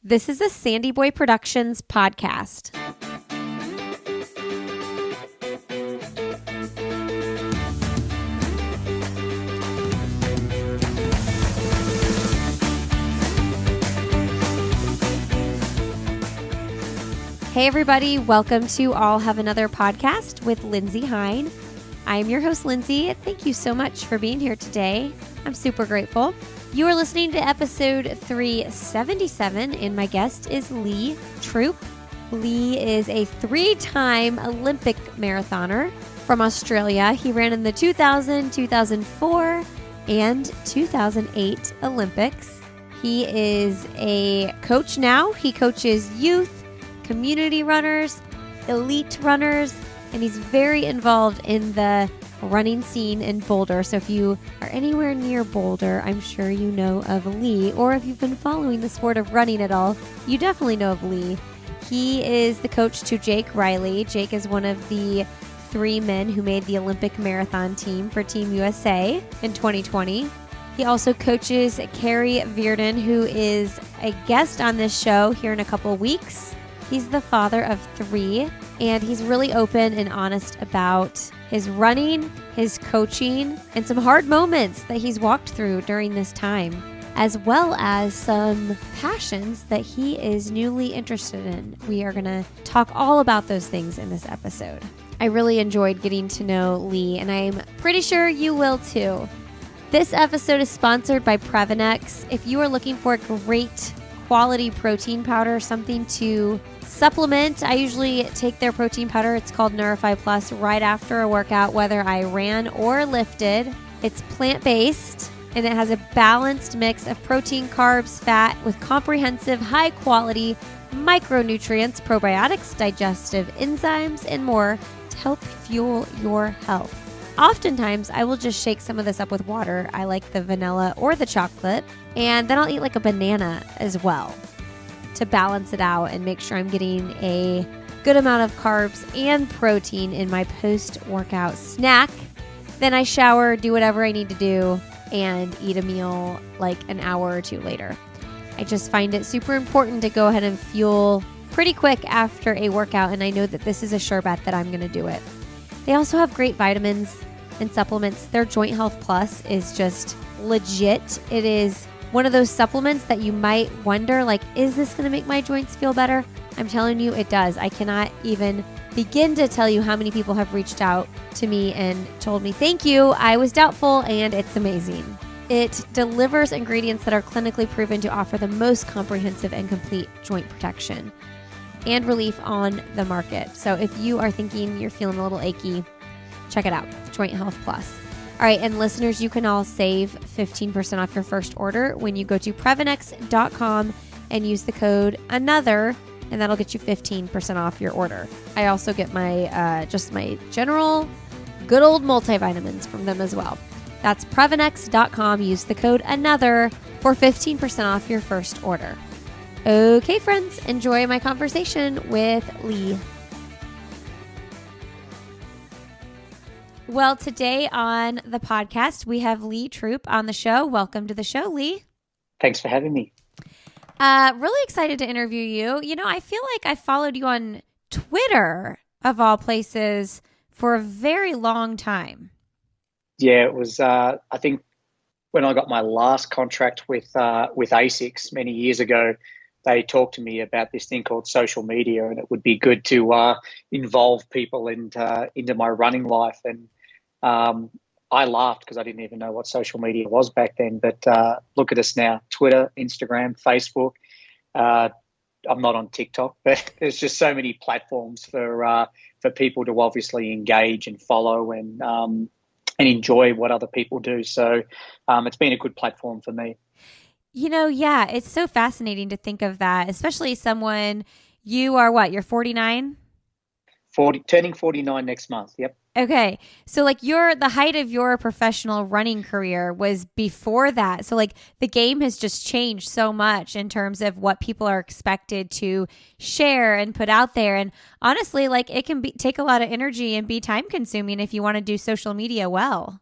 This is a Sandy Boy Productions podcast. Hey everybody, welcome to I'll Have Another podcast with Lindsay Hine. I'm your host, Lindsay. Thank you so much for being here today. I'm super grateful. You are listening to episode 377, and my guest is Lee Troop. Lee is a 3-time Olympic marathoner from Australia. He ran in the 2000, 2004, and 2008 Olympics. He is a coach now. He coaches youth, community runners, elite runners, and he's very involved in the running scene in Boulder. So if you are anywhere near Boulder, I'm sure you know of Lee, or if you've been following the sport of running at all, you definitely know of Lee. He is the coach to Jake Riley. Jake is one of the 3 men who made the Olympic marathon team for Team USA in 2020. He also coaches Carrie Verdon, who is a guest on this show here in a couple weeks. He's the father of 3, and he's really open and honest about his running, his coaching, and some hard moments that he's walked through during this time, as well as some passions that he is newly interested in. We are going to talk all about those things in this episode. I really enjoyed getting to know Lee, and I'm pretty sure you will too. This episode is sponsored by Previnex. If you are looking for a great quality protein powder, something to supplement, I usually take their protein powder. It's called Neurify Plus right after a workout, whether I ran or lifted. It's plant-based, and it has a balanced mix of protein, carbs, fat, with comprehensive, high-quality micronutrients, probiotics, digestive enzymes, and more to help fuel your health. Oftentimes, I will just shake some of this up with water. I like the vanilla or the chocolate, and then I'll eat like a banana as well to balance it out and make sure I'm getting a good amount of carbs and protein in my post-workout snack. Then I shower, do whatever I need to do, and eat a meal like an hour or 2 later. I just find it super important to go ahead and fuel pretty quick after a workout, and I know that this is a sure bet that I'm going to do it. They also have great vitamins and supplements. Their Joint Health Plus is just legit. It is one of those supplements that you might wonder, like, is this going to make my joints feel better? I'm telling you, it does. I cannot even begin to tell you how many people have reached out to me and told me, thank you, I was doubtful, and it's amazing. It delivers ingredients that are clinically proven to offer the most comprehensive and complete joint protection and relief on the market. So if you are thinking you're feeling a little achy, check it out, Joint Health Plus. All right, and listeners, you can all save 15% off your first order when you go to Previnex.com and use the code ANOTHER, and that'll get you 15% off your order. I also get my just my general good old multivitamins from them as well. That's Previnex.com. Use the code ANOTHER for 15% off your first order. Okay, friends, enjoy my conversation with Lee. Well, today on the podcast, we have Lee Troop on the show. Welcome to the show, Lee. Thanks for having me. Really excited to interview you. You know, I feel like I followed you on Twitter, of all places, for a very long time. Yeah, it was, I think, when I got my last contract with ASICS many years ago, they talked to me about this thing called social media, and it would be good to involve people into my running life. And I laughed because I didn't even know what social media was back then. But look at us now: Twitter, Instagram, Facebook. I'm not on TikTok, but there's just so many platforms for people to obviously engage and follow and enjoy what other people do. So it's been a good platform for me. You know, yeah, it's so fascinating to think of that, especially someone, you are what, you're 49? Turning 49 next month, yep. Okay, so like the height of your professional running career was before that. So like the game has just changed so much in terms of what people are expected to share and put out there. And honestly, like it can take a lot of energy and be time consuming if you want to do social media well.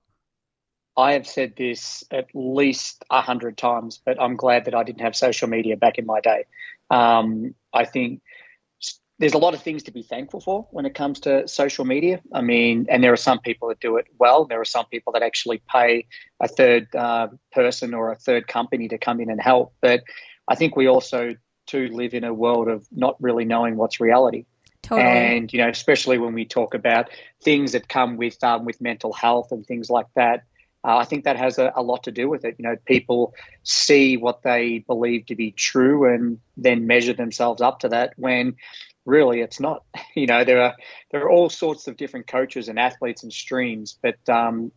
I have said this at least 100 times, but I'm glad that I didn't have social media back in my day. I think there's a lot of things to be thankful for when it comes to social media. I mean, and there are some people that do it well. There are some people that actually pay a third person or a third company to come in and help. But I think we also too live in a world of not really knowing what's reality. Totally. And, especially when we talk about things that come with mental health and things like that, I think that has a lot to do with it. People see what they believe to be true and then measure themselves up to that when really it's not. There are all sorts of different coaches and athletes and streams, but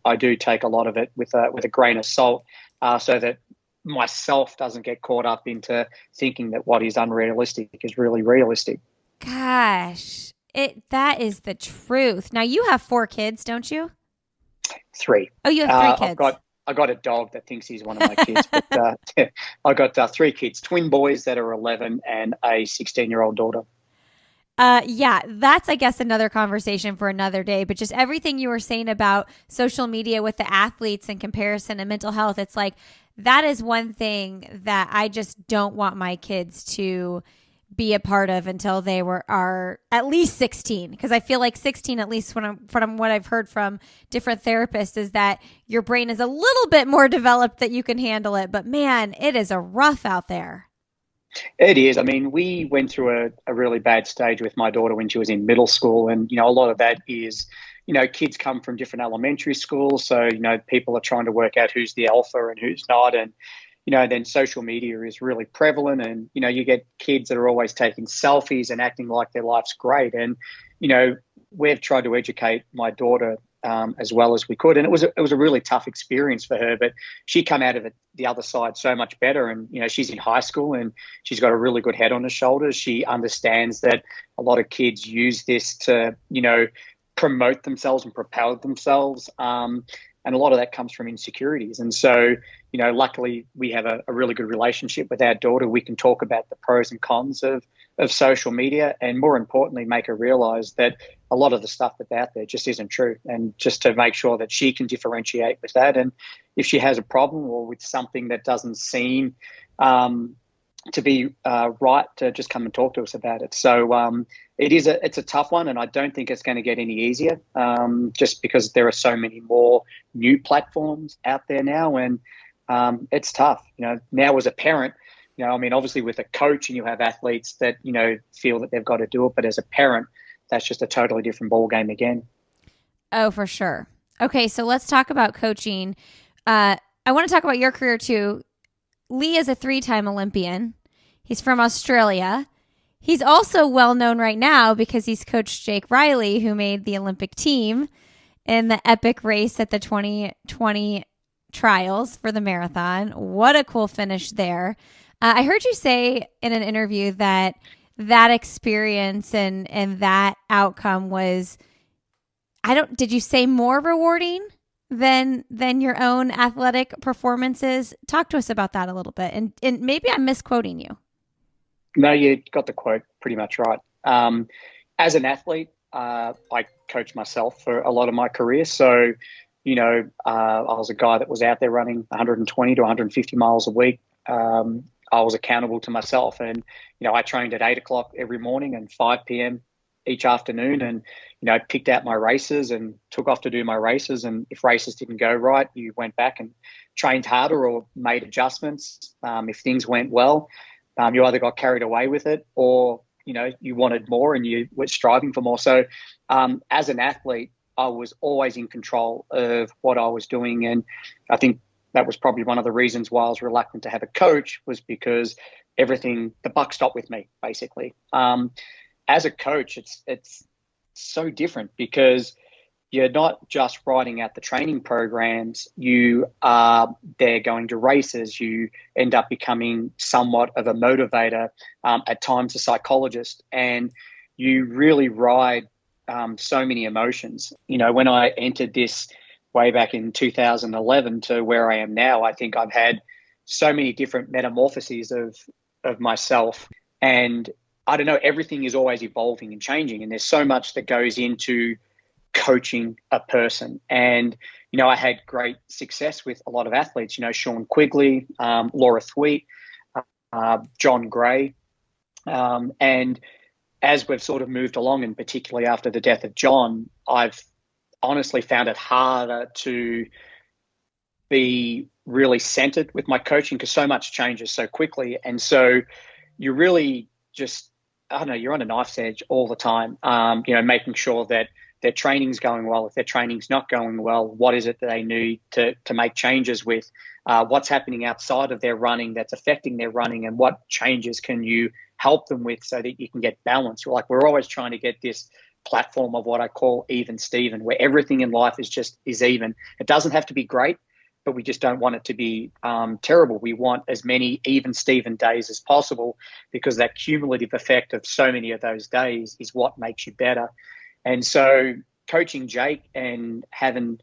I do take a lot of it with a grain of salt, so that myself doesn't get caught up into thinking that what is unrealistic is really realistic. Gosh, that is the truth. Now you have 4 kids, don't you? 3. Oh, you have 3 kids. I got a dog that thinks he's one of my kids, but I got 3 kids, twin boys that are 11 and a 16-year-old daughter. Yeah, that's, I guess, another conversation for another day. But just everything you were saying about social media with the athletes and comparison and mental health, it's like that is one thing that I just don't want my kids to be a part of until they are at least 16, because I feel like 16, at least from what I've heard from different therapists, is that your brain is a little bit more developed that you can handle it. But man, it is a rough out there. It is. I mean, we went through a really bad stage with my daughter when she was in middle school, and a lot of that is kids come from different elementary schools, so people are trying to work out who's the alpha and who's not, and then social media is really prevalent, and, you get kids that are always taking selfies and acting like their life's great. And, we've tried to educate my daughter as well as we could. And it was a really tough experience for her, but she come out of it the other side so much better. And, she's in high school and she's got a really good head on her shoulders. She understands that a lot of kids use this to, promote themselves and propel themselves. And a lot of that comes from insecurities. And so, luckily we have a really good relationship with our daughter. We can talk about the pros and cons of social media, and more importantly, make her realize that a lot of the stuff that's out there just isn't true, and just to make sure that she can differentiate with that. And if she has a problem or with something that doesn't seem to be right, to just come and talk to us about it. So it's a tough one, and I don't think it's going to get any easier, just because there are so many more new platforms out there now, and it's tough. Now as a parent, I mean, obviously with a coach and you have athletes that, feel that they've got to do it, but as a parent, that's just a totally different ballgame again. Oh, for sure. Okay, so let's talk about coaching. I want to talk about your career too. Lee is a 3-time Olympian. He's from Australia. He's also well known right now because he's coached Jake Riley, who made the Olympic team in the epic race at the 2020 trials for the marathon. What a cool finish there. I heard you say in an interview that experience and that outcome was, did you say more rewarding than your own athletic performances? Talk to us about that a little bit. And maybe I'm misquoting you. No, you got the quote pretty much right. As an athlete, I coached myself for a lot of my career. So, I was a guy that was out there running 120 to 150 miles a week. I was accountable to myself, and, I trained at 8 o'clock every morning and 5 p.m. each afternoon, and, picked out my races and took off to do my races. And if races didn't go right, you went back and trained harder or made adjustments. If things went well, you either got carried away with it or, you wanted more and you were striving for more. So as an athlete, I was always in control of what I was doing. And I think that was probably one of the reasons why I was reluctant to have a coach, was because the buck stopped with me, basically. As a coach, it's so different, because you're not just writing out the training programs. You are there going to races. You end up becoming somewhat of a motivator, at times a psychologist, and you really ride so many emotions. When I entered this way back in 2011 to where I am now, I think I've had so many different metamorphoses of myself. And I don't know, everything is always evolving and changing. And there's so much that goes into coaching a person. And, I had great success with a lot of athletes, Sean Quigley, Laura Thweet, Jon Gray. And as we've sort of moved along, and particularly after the death of John, I've honestly found it harder to be really centered with my coaching because so much changes so quickly. And so you really just, I don't know, you're on a knife's edge all the time, making sure that their training's going well. If their training's not going well, what is it that they need to make changes with? What's happening outside of their running that's affecting their running, and what changes can you help them with so that you can get balance? We're always trying to get this platform of what I call even Steven, where everything in life is even. It doesn't have to be great, but we just don't want it to be terrible. We want as many even Steven days as possible, because that cumulative effect of so many of those days is what makes you better. And so coaching Jake and having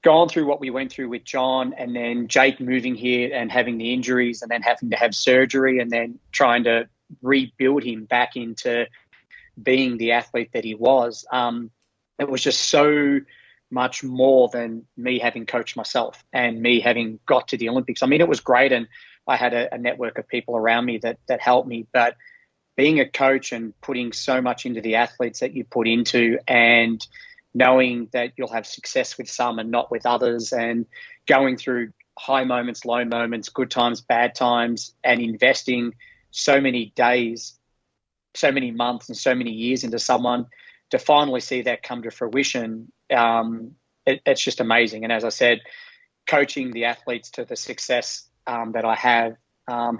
gone through what we went through with John, and then Jake moving here and having the injuries and then having to have surgery and then trying to rebuild him back into being the athlete that he was, it was just so much more than me having coached myself and me having got to the Olympics. I mean, it was great, and I had a network of people around me that helped me, but being a coach and putting so much into the athletes that you put into, and knowing that you'll have success with some and not with others, and going through high moments, low moments, good times, bad times, and investing so many days, so many months, and so many years into someone to finally see that come to fruition, it's just amazing. And as I said, coaching the athletes to the success that I have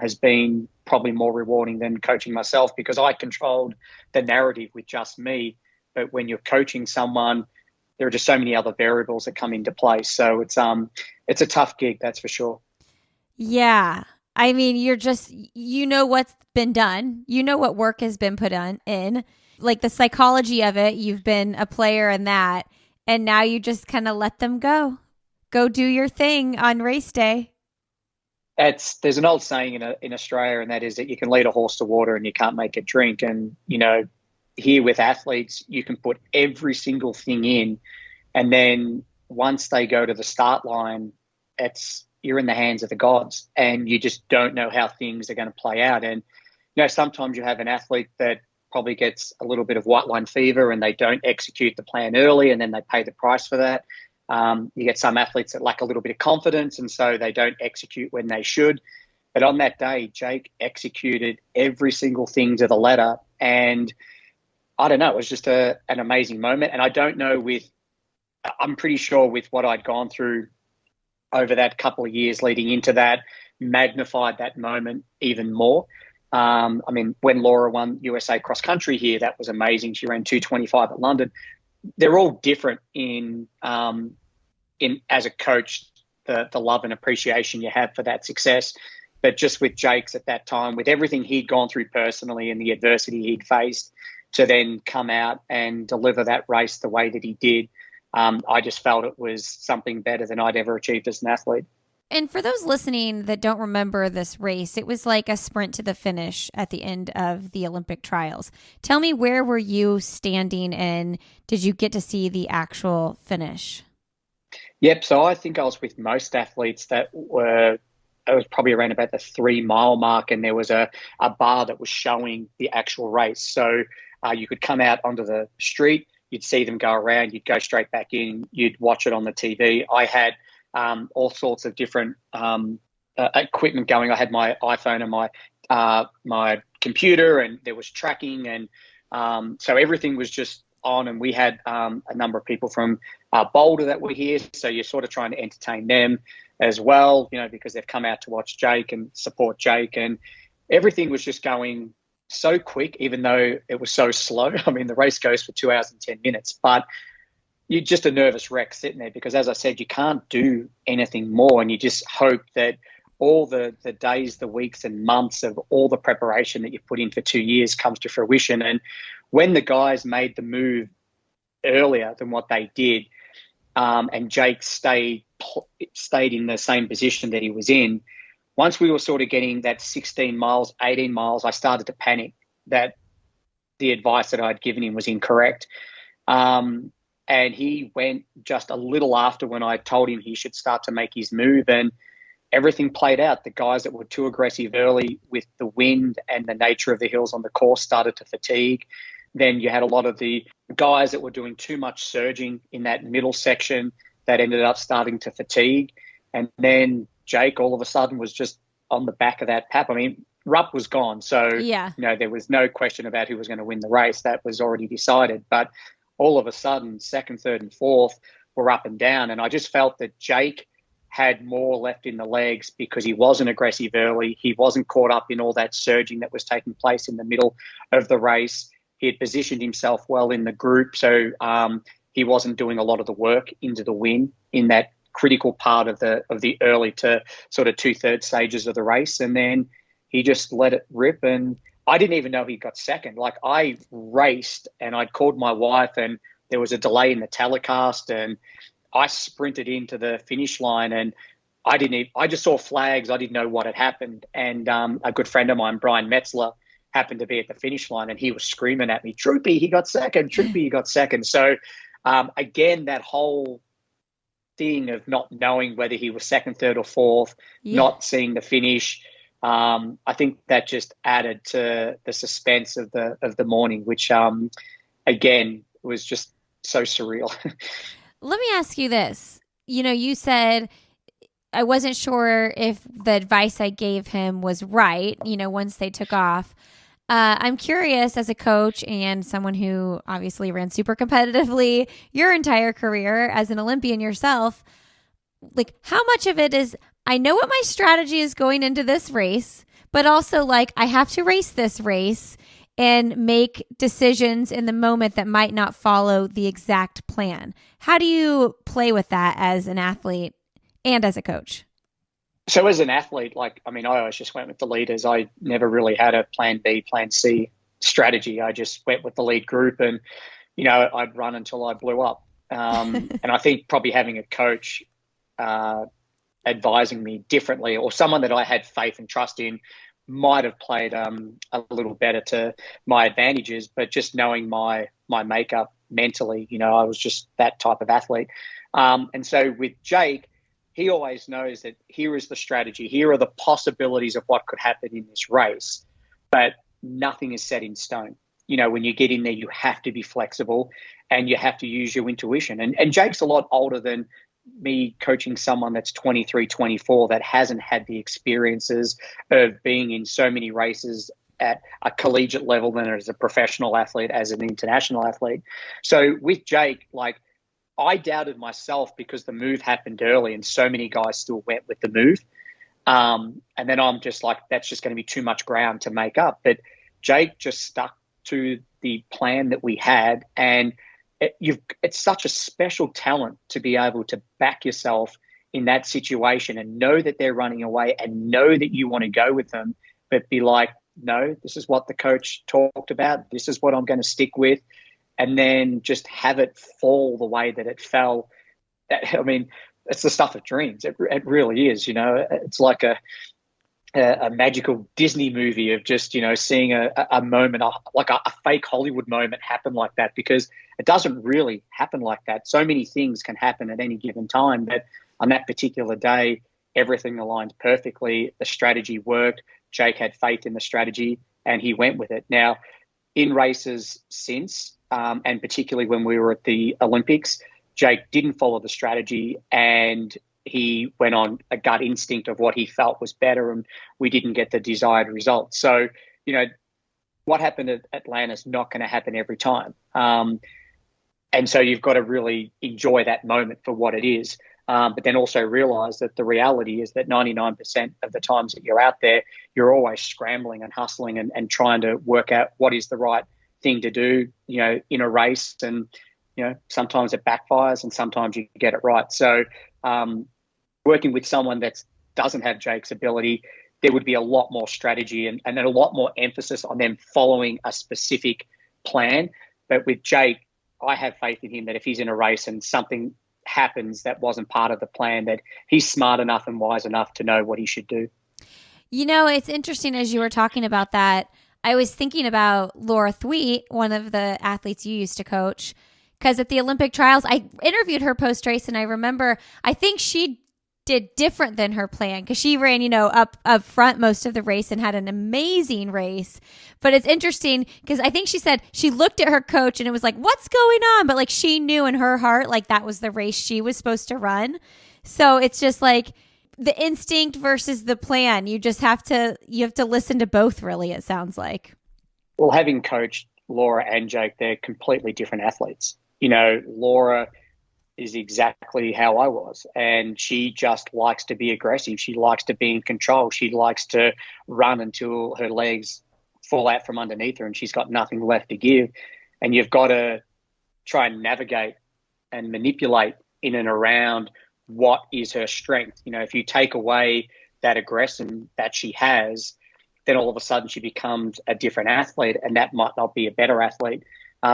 has been probably more rewarding than coaching myself, because I controlled the narrative with just me. But when you're coaching someone, there are just so many other variables that come into place. So it's a tough gig, that's for sure. Yeah. I mean, what's been done. What work has been put in. Like the psychology of it, you've been a player in that. And now you just kind of let them go. Go do your thing on race day. There's an old saying in Australia, and that is that you can lead a horse to water and you can't make it drink. And, here with athletes, you can put every single thing in, and then once they go to the start line, you're in the hands of the gods, and you just don't know how things are going to play out. And, sometimes you have an athlete that probably gets a little bit of white line fever and they don't execute the plan early, and then they pay the price for that. You get some athletes that lack a little bit of confidence, and so they don't execute when they should. But on that day, Jake executed every single thing to the letter. And I don't know, it was just an amazing moment. And I don't know I'm pretty sure with what I'd gone through over that couple of years leading into that, magnified that moment even more. I mean, when Laura won USA cross country here, that was amazing. She ran 2:25 at London. They're all different in as a coach, the love and appreciation you have for that success. But just with Jake's at that time, with everything he'd gone through personally and the adversity he'd faced, to then come out and deliver that race the way that he did, I just felt it was something better than I'd ever achieved as an athlete. And for those listening that don't remember this race, it was like a sprint to the finish at the end of the Olympic trials. Tell me, where were you standing, and did you get to see the actual finish? Yep. So I think I was with most athletes it was probably around about the 3 mile mark, and there was a bar that was showing the actual race. So you could come out onto the street, you'd see them go around, you'd go straight back in, you'd watch it on the TV. I had all sorts of different equipment going. I had my iPhone and my computer, and there was tracking, and so everything was just on. And we had a number of people from Boulder that were here, so you're sort of trying to entertain them as well, because they've come out to watch Jake and support Jake, and everything was just going so quick, even though it was so slow. I mean, the race goes for 2 hours and 10 minutes, but you're just a nervous wreck sitting there, because as I said, you can't do anything more, and you just hope that all the days, the weeks and months of all the preparation that you've put in for 2 years comes to fruition. And when the guys made the move earlier than what they did, and Jake stayed in the same position that he was in, once we were sort of getting that 16 miles, 18 miles, I started to panic that the advice that I'd given him was incorrect. and he went just a little after when I told him he should start to make his move, and everything played out. The guys that were too aggressive early with the wind and the nature of the hills on the course started to fatigue. Then you had a lot of the guys that were doing too much surging in that middle section that ended up starting to fatigue. And then Jake all of a sudden was just on the back of that pap. I mean, Rupp was gone. So, there was no question about who was going to win the race. That was already decided. But all of a sudden, second, third, and fourth were up and down. And I just felt that Jake had more left in the legs because he wasn't aggressive early. He wasn't caught up in all that surging that was taking place in the middle of the race. He had positioned himself well in the group. So he wasn't doing a lot of the work into the win in that critical part of the early to sort of 2/3 stages of the race. And then he just let it rip. And I didn't even know he got second. Like, I raced and I'd called my wife and there was a delay in the telecast, and I sprinted into the finish line, and I just saw flags. I didn't know what had happened. And a good friend of mine, Brian Metzler, happened to be at the finish line, and he was screaming at me, "Troopy, he got second. Troopy, he got second." So again, that whole thing of not knowing whether he was second, third, or fourth, not seeing the finish, I think that just added to the suspense of the morning, which again was just so surreal. Let me ask you this. You said, I wasn't sure if the advice I gave him was right, once they took off. I'm curious, as a coach and someone who obviously ran super competitively your entire career as an Olympian yourself, like, how much of it is, I know what my strategy is going into this race, but also, like, I have to race this race and make decisions in the moment that might not follow the exact plan. How do you play with that as an athlete and as a coach? So as an athlete, I always just went with the leaders. I never really had a plan B, plan C strategy. I just went with the lead group, and, I'd run until I blew up. And I think probably having a coach advising me differently, or someone that I had faith and trust in, might have played a little better to my advantages. But just knowing my makeup mentally, I was just that type of athlete. And so with Jake, he always knows that here is the strategy, here are the possibilities of what could happen in this race, but nothing is set in stone. When you get in there, you have to be flexible and you have to use your intuition. And Jake's a lot older than me, coaching someone that's 23, 24, that hasn't had the experiences of being in so many races at a collegiate level than as a professional athlete, as an international athlete. So with Jake, I doubted myself because the move happened early and so many guys still went with the move. And then I'm just like, that's just going to be too much ground to make up. But Jake just stuck to the plan that we had. And it's such a special talent to be able to back yourself in that situation and know that they're running away and know that you want to go with them, but be like, no, this is what the coach talked about. This is what I'm going to stick with. And then just have it fall the way that it fell. It's the stuff of dreams. It really is, it's like a magical Disney movie of just, seeing a moment, like a fake Hollywood moment happen like that, because it doesn't really happen like that. So many things can happen at any given time, but on that particular day, everything aligned perfectly. The strategy worked. Jake had faith in the strategy and he went with it. Now, in races since, and particularly when we were at the Olympics, Jake didn't follow the strategy and he went on a gut instinct of what he felt was better, and we didn't get the desired result. So, what happened at Atlanta is not going to happen every time. And so you've got to really enjoy that moment for what it is. But then also realize that the reality is that 99% of the times that you're out there, you're always scrambling and hustling and trying to work out what is the right thing to do, in a race. And, sometimes it backfires and sometimes you get it right. So working with someone that doesn't have Jake's ability, there would be a lot more strategy and a lot more emphasis on them following a specific plan. But with Jake, I have faith in him that if he's in a race and something happens that wasn't part of the plan, that he's smart enough and wise enough to know what he should do. It's interesting as you were talking about that. I was thinking about Laura Thweet, one of the athletes you used to coach, because at the Olympic trials, I interviewed her post-race, and I remember, I think she did different than her plan because she ran, up front most of the race and had an amazing race. But it's interesting because I think she said she looked at her coach and it was like, what's going on? But like she knew in her heart, like that was the race she was supposed to run. So it's just like the instinct versus the plan. You have to listen to both, really, it sounds like. Well, having coached Laura and Jake, they're completely different athletes. Laura is exactly how I was. And she just likes to be aggressive. She likes to be in control. She likes to run until her legs fall out from underneath her and she's got nothing left to give. And you've got to try and navigate and manipulate in and around what is her strength. If you take away that aggression that she has, then all of a sudden she becomes a different athlete, and that might not be a better athlete.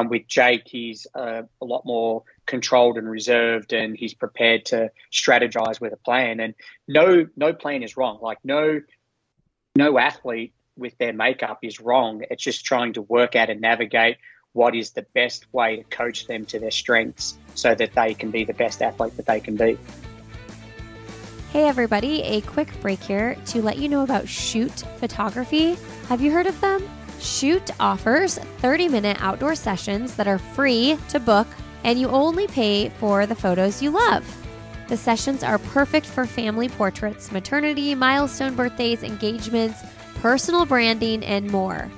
With Jake, he's a lot more controlled and reserved, and he's prepared to strategize with a plan. And no plan is wrong. Like no athlete with their makeup is wrong. It's just trying to work out and navigate what is the best way to coach them to their strengths so that they can be the best athlete that they can be. Hey everybody, a quick break here to let you know about Shoot Photography. Have you heard of them? Shoot offers 30-minute outdoor sessions that are free to book, and you only pay for the photos you love. The sessions are perfect for family portraits, maternity, milestone birthdays, engagements, personal branding, and more.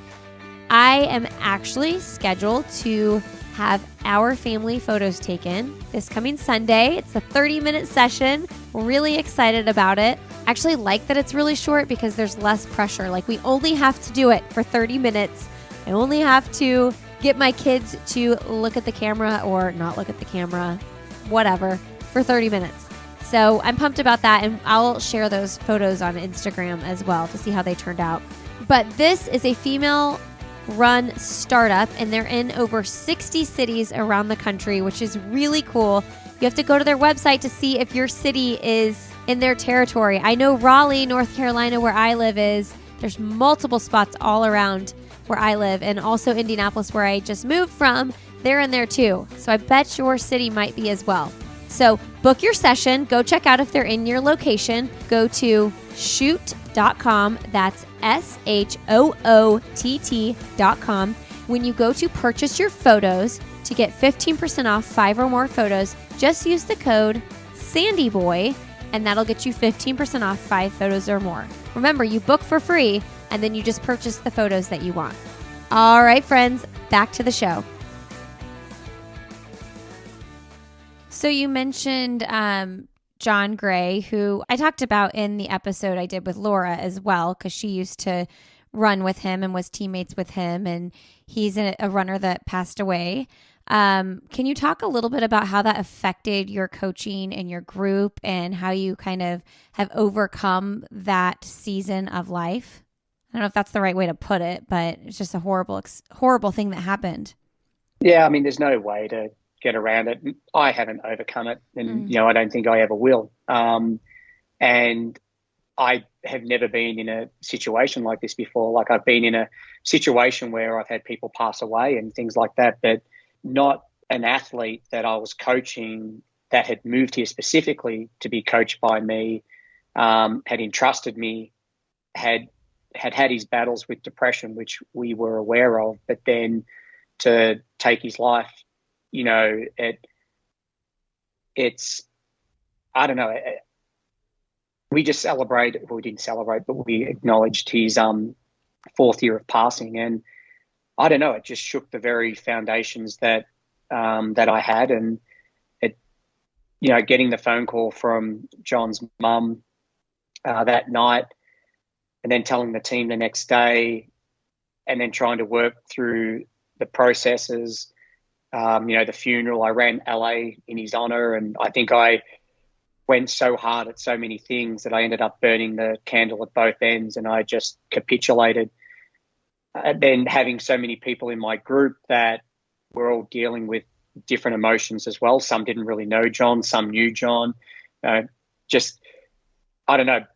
I am actually scheduled to have our family photos taken this coming Sunday. It's a 30-minute session. We're really excited about it. I actually like that it's really short because there's less pressure. Like, we only have to do it for 30 minutes. I only have to get my kids to look at the camera or not look at the camera, whatever, for 30 minutes. So I'm pumped about that, and I'll share those photos on Instagram as well to see how they turned out. But this is a female-run startup, and they're in over 60 cities around the country, which is really cool. You have to go to their website to see if your city is in their territory. I know Raleigh, North Carolina, where I live is. There's multiple spots all around where I live, and also Indianapolis, where I just moved from. They're in there too. So I bet your city might be as well. So book your session. Go check out if they're in your location. Go to shoot.com. That's SHOOTT.com. When you go to purchase your photos, to get 15% off 5 or more photos, just use the code SANDYBOY, and that'll get you 15% off 5 photos or more. Remember, you book for free, and then you just purchase the photos that you want. All right, friends, back to the show. So you mentioned Jon Gray, who I talked about in the episode I did with Laura as well, because she used to run with him and was teammates with him, and he's a runner that passed away. Can you talk a little bit about how that affected your coaching and your group, and how you kind of have overcome that season of life? I don't know if that's the right way to put it, but it's just a horrible thing that happened. Yeah, I mean, there's no way to get around it. I haven't overcome it, and I don't think I ever will. And I have never been in a situation like this before. Like, I've been in a situation where I've had people pass away and things like that, but not an athlete that I was coaching that had moved here specifically to be coached by me, had entrusted me, had his battles with depression, which we were aware of, but then to take his life, it's, I don't know. We just celebrated, well, we didn't celebrate, but we acknowledged his 4th year of passing. And I don't know, it just shook the very foundations that I had. And it, getting the phone call from Jon's mum that night, and then telling the team the next day, and then trying to work through the processes, the funeral. I ran LA in his honor, and I think I went so hard at so many things that I ended up burning the candle at both ends, and I just capitulated. And then having so many people in my group that were all dealing with different emotions as well. Some didn't really know Jon, some knew Jon. I don't know,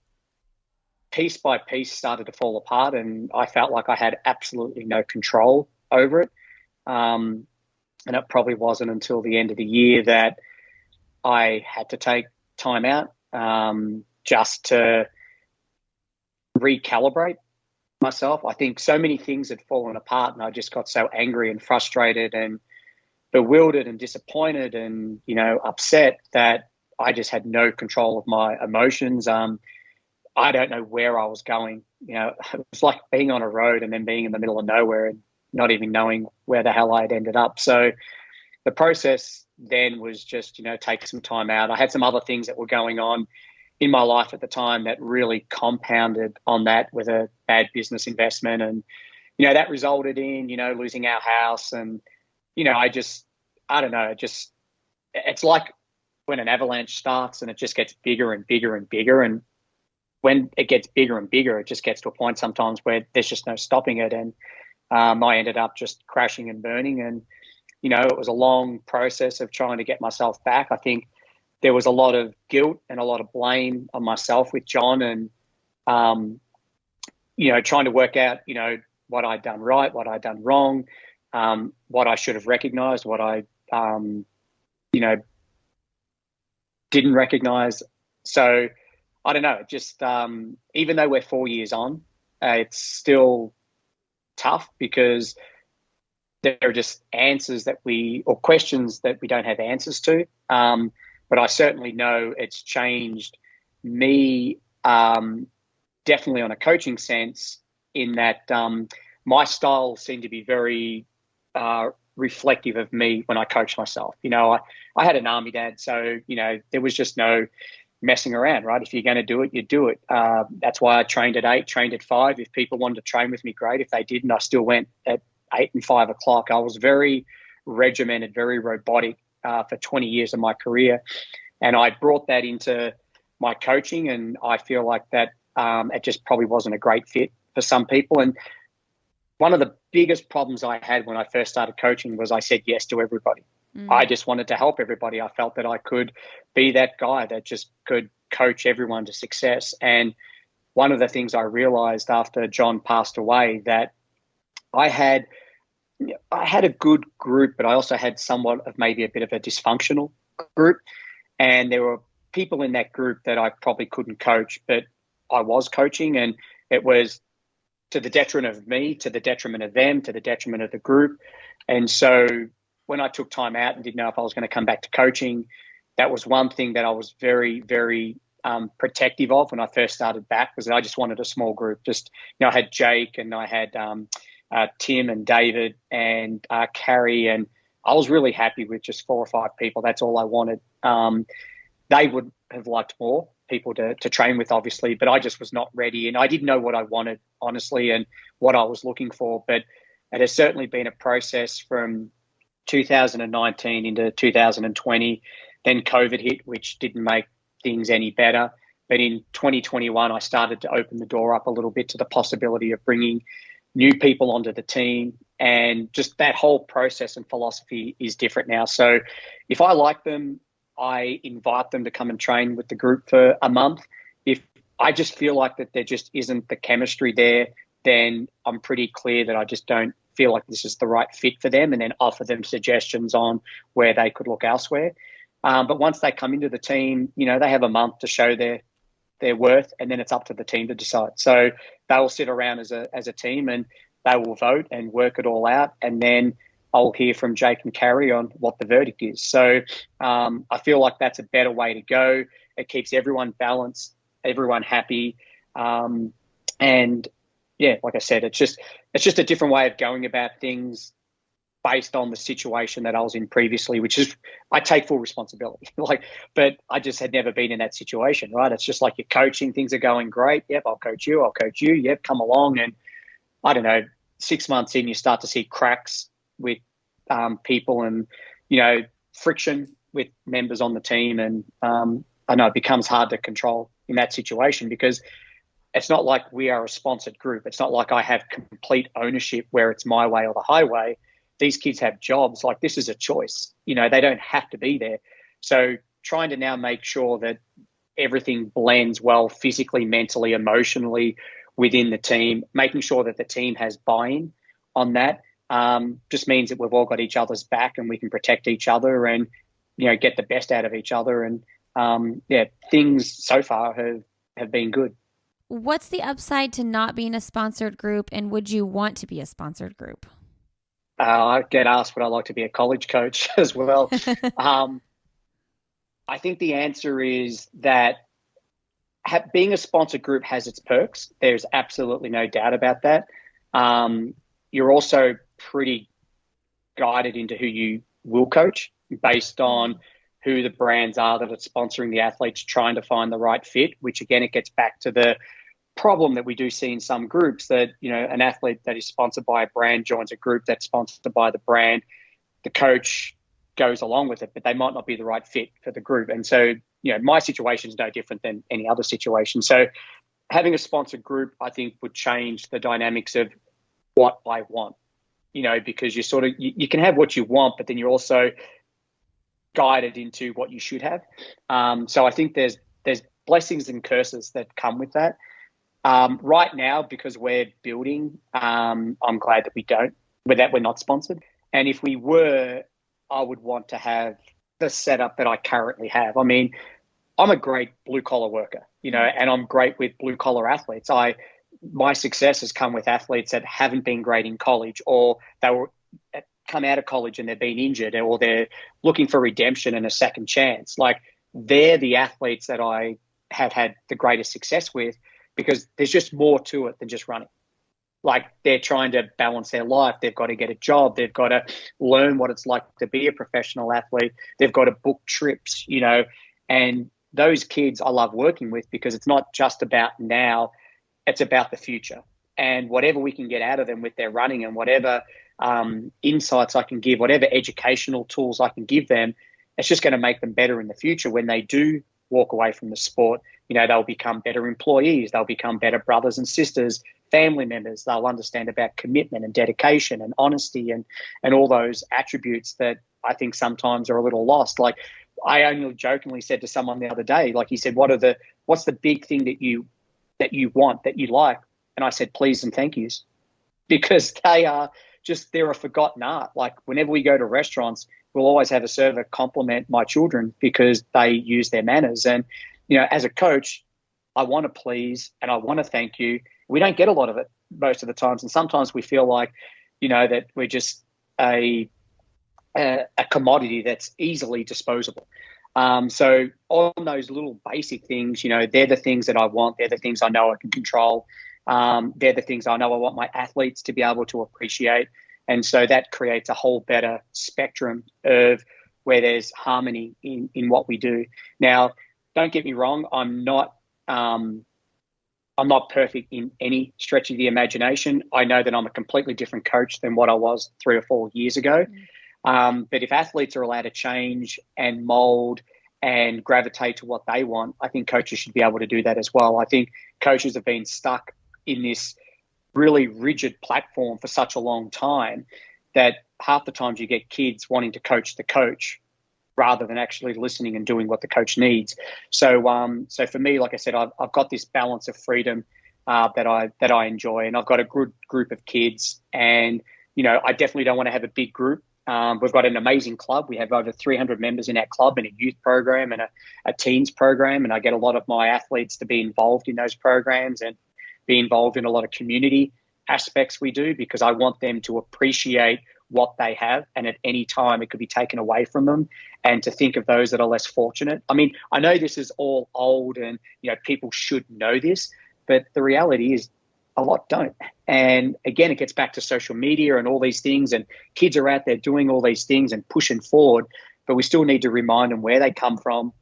piece by piece started to fall apart, and I felt like I had absolutely no control over it. And it probably wasn't until the end of the year that I had to take time out just to recalibrate myself. I think so many things had fallen apart, and I just got so angry and frustrated and bewildered and disappointed and, upset that I just had no control of my emotions. I don't know where I was going. It was like being on a road and then being in the middle of nowhere and not even knowing where the hell I'd ended up. So the process then was just, take some time out. I had some other things that were going on in my life at the time that really compounded on that with a bad business investment. And, that resulted in, losing our house. And, I don't know, it's like when an avalanche starts and it just gets bigger and bigger and bigger. And when it gets bigger and bigger, it just gets to a point sometimes where there's just no stopping it. And I ended up just crashing and burning. And, it was a long process of trying to get myself back. I think there was a lot of guilt and a lot of blame on myself with Jon and, trying to work out, what I'd done right, what I'd done wrong, what I should have recognized, what I, didn't recognize. So I don't know, just even though we're 4 years on, it's still tough because there are just questions that we don't have answers to. But I certainly know it's changed me definitely on a coaching sense in that my style seemed to be very reflective of me when I coached myself. I had an army dad, so, there was just no messing around, right? If you're going to do it, you do it. That's why I trained at 8, trained at 5. If people wanted to train with me, great. If they didn't, I still went at 8 and 5 o'clock. I was very regimented, very robotic for 20 years of my career. And I brought that into my coaching, and I feel like that it just probably wasn't a great fit for some people. And one of the biggest problems I had when I first started coaching was I said yes to everybody. I just wanted to help everybody. I felt that I could be that guy that just could coach everyone to success. And one of the things I realized after Jon passed away, that I had a good group, but I also had somewhat of maybe a bit of a dysfunctional group. And there were people in that group that I probably couldn't coach, but I was coaching, and it was to the detriment of me, to the detriment of them, to the detriment of the group. And so when I took time out and didn't know if I was going to come back to coaching, that was one thing that I was very, very protective of when I first started back, was that I just wanted a small group. Just, I had Jake and I had Tim and David and Carrie, and I was really happy with just 4 or 5 people. That's all I wanted. They would have liked more people to train with, obviously, but I just was not ready, and I didn't know what I wanted, honestly, and what I was looking for. But it has certainly been a process from 2019 into 2020. Then COVID hit, which didn't make things any better. But in 2021, I started to open the door up a little bit to the possibility of bringing new people onto the team, and just that whole process and philosophy is different now. So if I like them, I invite them to come and train with the group for a month. If I just feel like that there just isn't the chemistry there, then I'm pretty clear that I just don't feel like this is the right fit for them, and then offer them suggestions on where they could look elsewhere. But once they come into the team, they have a month to show their worth, and then it's up to the team to decide. So they will sit around as a team, and they will vote and work it all out, and then I'll hear from Jake and Carrie on what the verdict is. So I feel like that's a better way to go. It keeps everyone balanced, everyone happy, and yeah, like I said, it's just a different way of going about things based on the situation that I was in previously, which is I take full responsibility. But I just had never been in that situation, right? It's just like you're coaching, things are going great. Yep, I'll coach you. Yep, come along. And I don't know, 6 months in, you start to see cracks with people and, friction with members on the team. And I know it becomes hard to control in that situation, because it's not like we are a sponsored group. It's not like I have complete ownership where it's my way or the highway. These kids have jobs. Like, this is a choice. They don't have to be there. So trying to now make sure that everything blends well physically, mentally, emotionally within the team, making sure that the team has buy-in on that, just means that we've all got each other's back and we can protect each other and, get the best out of each other. And things so far have been good. What's the upside to not being a sponsored group, and would you want to be a sponsored group? I get asked would I like to be a college coach as well. I think the answer is that being a sponsored group has its perks. There's absolutely no doubt about that. You're also pretty guided into who you will coach based on who the brands are that are sponsoring the athletes, trying to find the right fit, which again, it gets back to the problem that we do see in some groups that, an athlete that is sponsored by a brand joins a group that's sponsored by the brand. The coach goes along with it, but they might not be the right fit for the group. And so, my situation is no different than any other situation. So having a sponsored group, I think, would change the dynamics of what I want, because you can have what you want, but then you're also guided into what you should have. So I think there's blessings and curses that come with that. Right now, because we're building, I'm glad that we're not sponsored. And if we were, I would want to have the setup that I currently have. I mean, I'm a great blue collar worker, and I'm great with blue collar athletes. My success has come with athletes that haven't been great in college, or they were come out of college and they've been injured, or they're looking for redemption and a second chance. Like, they're the athletes that I have had the greatest success with, because there's just more to it than just running. Like, they're trying to balance their life. They've got to get a job. They've got to learn what it's like to be a professional athlete. They've got to book trips, and those kids I love working with, because it's not just about now, it's about the future. And whatever we can get out of them with their running, and whatever insights I can give, whatever educational tools I can give them, it's just going to make them better in the future. When they do walk away from the sport, they'll become better employees. They'll become better brothers and sisters, family members. They'll understand about commitment and dedication and honesty and all those attributes that I think sometimes are a little lost. Like, I only jokingly said to someone the other day, like, he said, what's the big thing that you want, that you like? And I said, please and thank yous, because they're a forgotten art. Like, whenever we go to restaurants, we'll always have a server compliment my children because they use their manners. And, as a coach, I want to please and I want to thank you. We don't get a lot of it most of the times. And sometimes we feel like, that we're just a commodity that's easily disposable. So on those little basic things, they're the things that I want. They're the things I know I can control. They're the things I know I want my athletes to be able to appreciate. And so that creates a whole better spectrum of where there's harmony in what we do. Now, don't get me wrong. I'm not perfect in any stretch of the imagination. I know that I'm a completely different coach than what I was 3 or 4 years ago. But if athletes are allowed to change and mold and gravitate to what they want, I think coaches should be able to do that as well. I think coaches have been stuck in this really rigid platform for such a long time that half the times you get kids wanting to coach the coach rather than actually listening and doing what the coach needs. So for me, like I said, I've got this balance of freedom that I enjoy, and I've got a good group of kids, and I definitely don't want to have a big group. We've got an amazing club. We have over 300 members in our club, and a youth program and a teens program. And I get a lot of my athletes to be involved in those programs and be involved in a lot of community aspects we do, because I want them to appreciate what they have. And at any time it could be taken away from them, and to think of those that are less fortunate. I mean, I know this is all old and, people should know this, but the reality is a lot don't. And again, it gets back to social media and all these things, and kids are out there doing all these things and pushing forward, but we still need to remind them where they come from,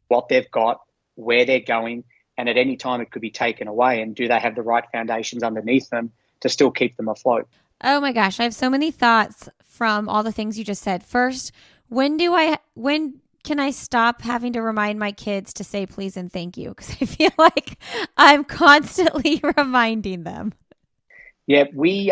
what they've got, where they're going, and at any time it could be taken away. And do they have the right foundations underneath them to still keep them afloat? Oh my gosh, I have so many thoughts from all the things you just said. First, when can I stop having to remind my kids to say please and thank you? Because I feel like I'm constantly reminding them. Yeah, we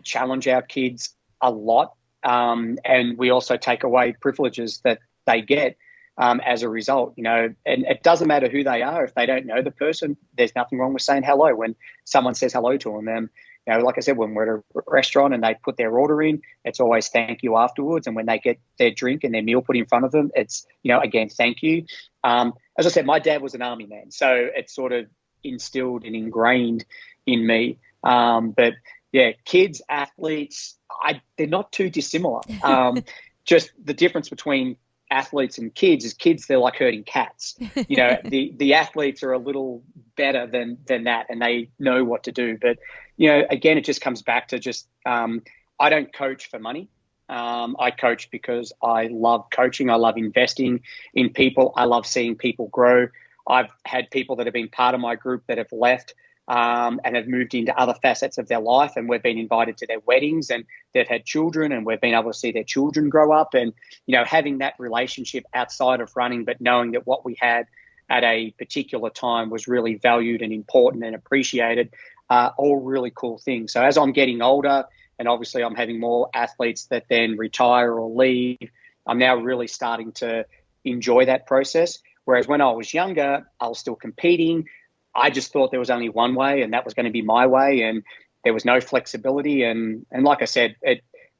challenge our kids a lot, and we also take away privileges that they get as a result. And it doesn't matter who they are. If they don't know the person, there's nothing wrong with saying hello when someone says hello to them. like I said, when we're at a restaurant and they put their order in, it's always thank you afterwards. And when they get their drink and their meal put in front of them, it's, again, thank you. As I said, my dad was an army man, so it's sort of instilled and ingrained in me. But yeah, kids, athletes, they're not too dissimilar. Just the difference between athletes and kids, they're like herding cats. The athletes are a little better than that, and they know what to do. But again, it just comes back to just I don't coach for money. I coach because I love coaching. I love investing in people. I love seeing people grow. I've had people that have been part of my group that have left and have moved into other facets of their life, and we've been invited to their weddings, and they've had children, and we've been able to see their children grow up. And having that relationship outside of running, but knowing that what we had at a particular time was really valued and important and appreciated, all really cool things. So as I'm getting older, and obviously I'm having more athletes that then retire or leave, I'm now really starting to enjoy that process. Whereas when I was younger, I was still competing. I just thought there was only one way, and that was going to be my way, and there was no flexibility. And like I said,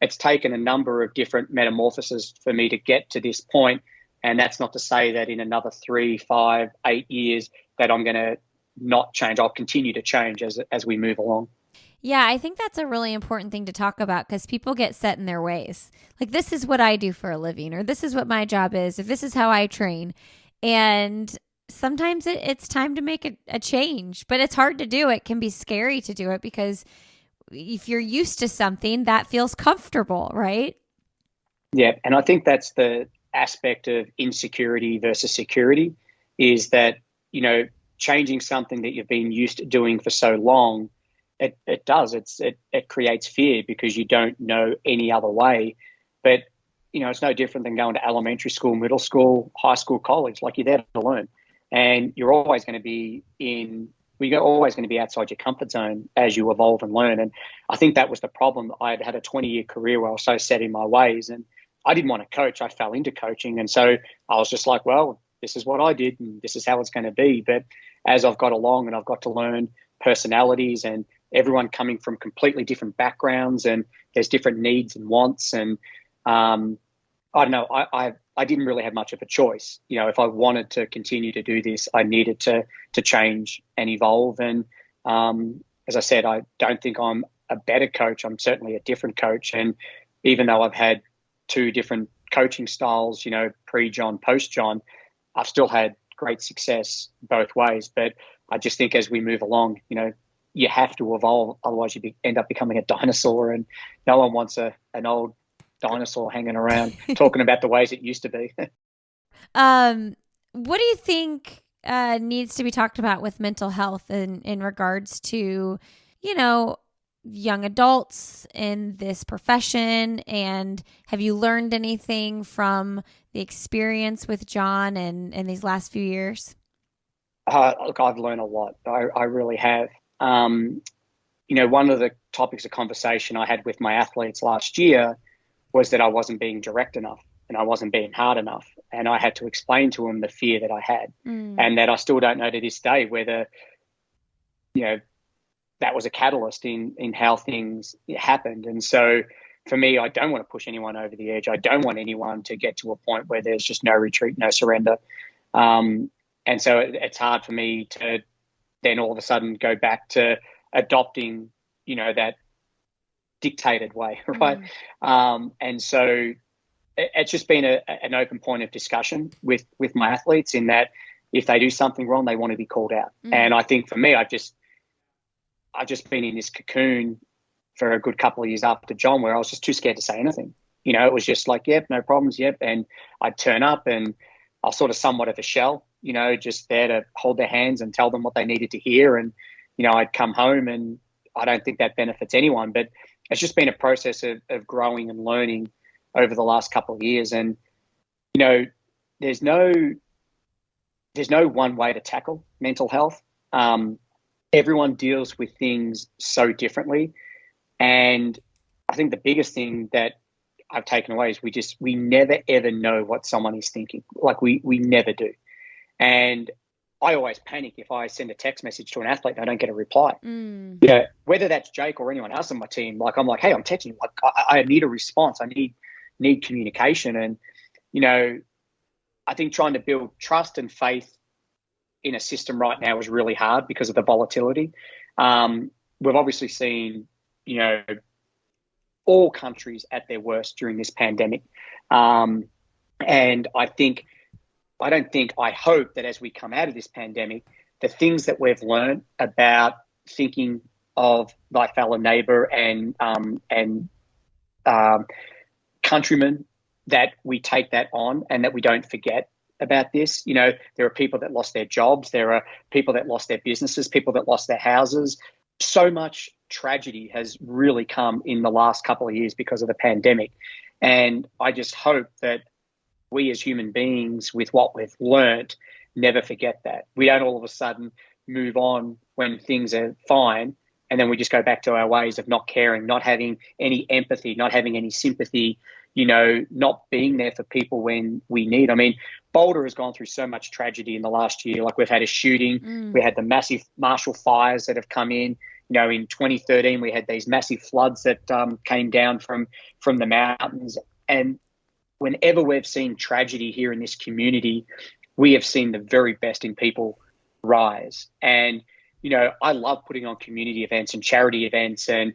it's taken a number of different metamorphoses for me to get to this point. And that's not to say that in another 3, 5, 8 years that I'm going to not change. I'll continue to change as we move along. Yeah, I think that's a really important thing to talk about, because people get set in their ways. Like, this is what I do for a living, or this is what my job is, if this is how I train. And sometimes it's time to make a change, but it's hard to do. It can be scary to do it, because if you're used to something, that feels comfortable, right? Yeah, and I think that's the aspect of insecurity versus security, is that, changing something that you've been used to doing for so long, it creates fear because you don't know any other way. But, it's no different than going to elementary school, middle school, high school, college. Like, you're there to learn, and you're always going to be outside your comfort zone as you evolve and learn. And I think that was the problem. I had a 20-year career where I was so set in my ways, and I didn't want to coach. I fell into coaching. And so I was just like, well, this is what I did, and this is how it's going to be. But as I've got along and I've got to learn personalities, and everyone coming from completely different backgrounds, and there's different needs and wants. And I don't know, I didn't really have much of a choice. If I wanted to continue to do this, I needed to change and evolve. And as I said, I don't think I'm a better coach. I'm certainly a different coach. And even though I've had 2 different coaching styles, pre-Jon, post-Jon, I've still had great success both ways. But I just think as we move along, you have to evolve. Otherwise, you end up becoming a dinosaur, and no one wants an old dinosaur hanging around talking about the ways it used to be. What do you think needs to be talked about with mental health in regards to, young adults in this profession? And have you learned anything from the experience with Jon and these last few years? Look, I've learned a lot. I really have. One of the topics of conversation I had with my athletes last year was that I wasn't being direct enough, and I wasn't being hard enough. And I had to explain to them the fear that I had, and that I still don't know to this day whether, that was a catalyst in how things happened. And so for me, I don't want to push anyone over the edge. I don't want anyone to get to a point where there's just no retreat, no surrender. And so it's hard for me to then all of a sudden go back to adopting, that dictated way, right? And so it's just been an open point of discussion with my athletes, in that if they do something wrong, they want to be called out. And I think for me, I've just been in this cocoon for a good couple of years after Jon, where I was just too scared to say anything. It was just like, yep, no problems, yep. And I'd turn up, and I was sort of somewhat of a shell, just there to hold their hands and tell them what they needed to hear. And, I'd come home, and I don't think that benefits anyone. But it's just been a process of growing and learning over the last couple of years. And, there's no one way to tackle mental health. Everyone deals with things so differently. And I think the biggest thing that I've taken away is we never, ever know what someone is thinking. Like we never do. And I always panic if I send a text message to an athlete and I don't get a reply. Mm. Whether that's Jake or anyone else on my team, like I'm like, hey, I'm texting you. Like I need a response. I need communication. And, I think trying to build trust and faith in a system right now is really hard because of the volatility. We've obviously seen, all countries at their worst during this pandemic. And I hope that as we come out of this pandemic, the things that we've learned about thinking of thy fellow neighbor and countrymen, that we take that on and that we don't forget about this. There are people that lost their jobs. There are people that lost their businesses, people that lost their houses. So much tragedy has really come in the last couple of years because of the pandemic. And I just hope that we as human beings, with what we've learned, never forget that. We don't all of a sudden move on when things are fine, and then we just go back to our ways of not caring, not having any empathy, not having any sympathy, not being there for people when we need. I mean, Boulder has gone through so much tragedy in the last year. Like, we've had a shooting, we had the massive Marshall fires that have come in. In 2013, we had these massive floods that came down from the mountains. And whenever we've seen tragedy here in this community, we have seen the very best in people rise. And, I love putting on community events and charity events and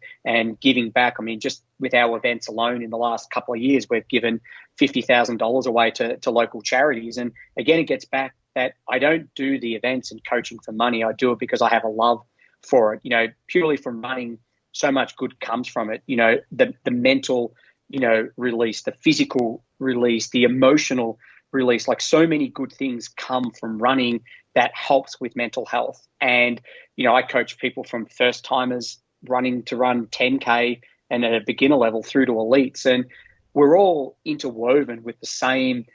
giving back. I mean, just with our events alone in the last couple of years, we've given $50,000 away to local charities. And again, it gets back that I don't do the events and coaching for money. I do it because I have a love for it. Purely from running, so much good comes from it. The mental, release, the physical release, the emotional release, like so many good things come from running that helps with mental health. And, I coach people from first timers running to run 10K and at a beginner level through to elites. And we're all interwoven with the same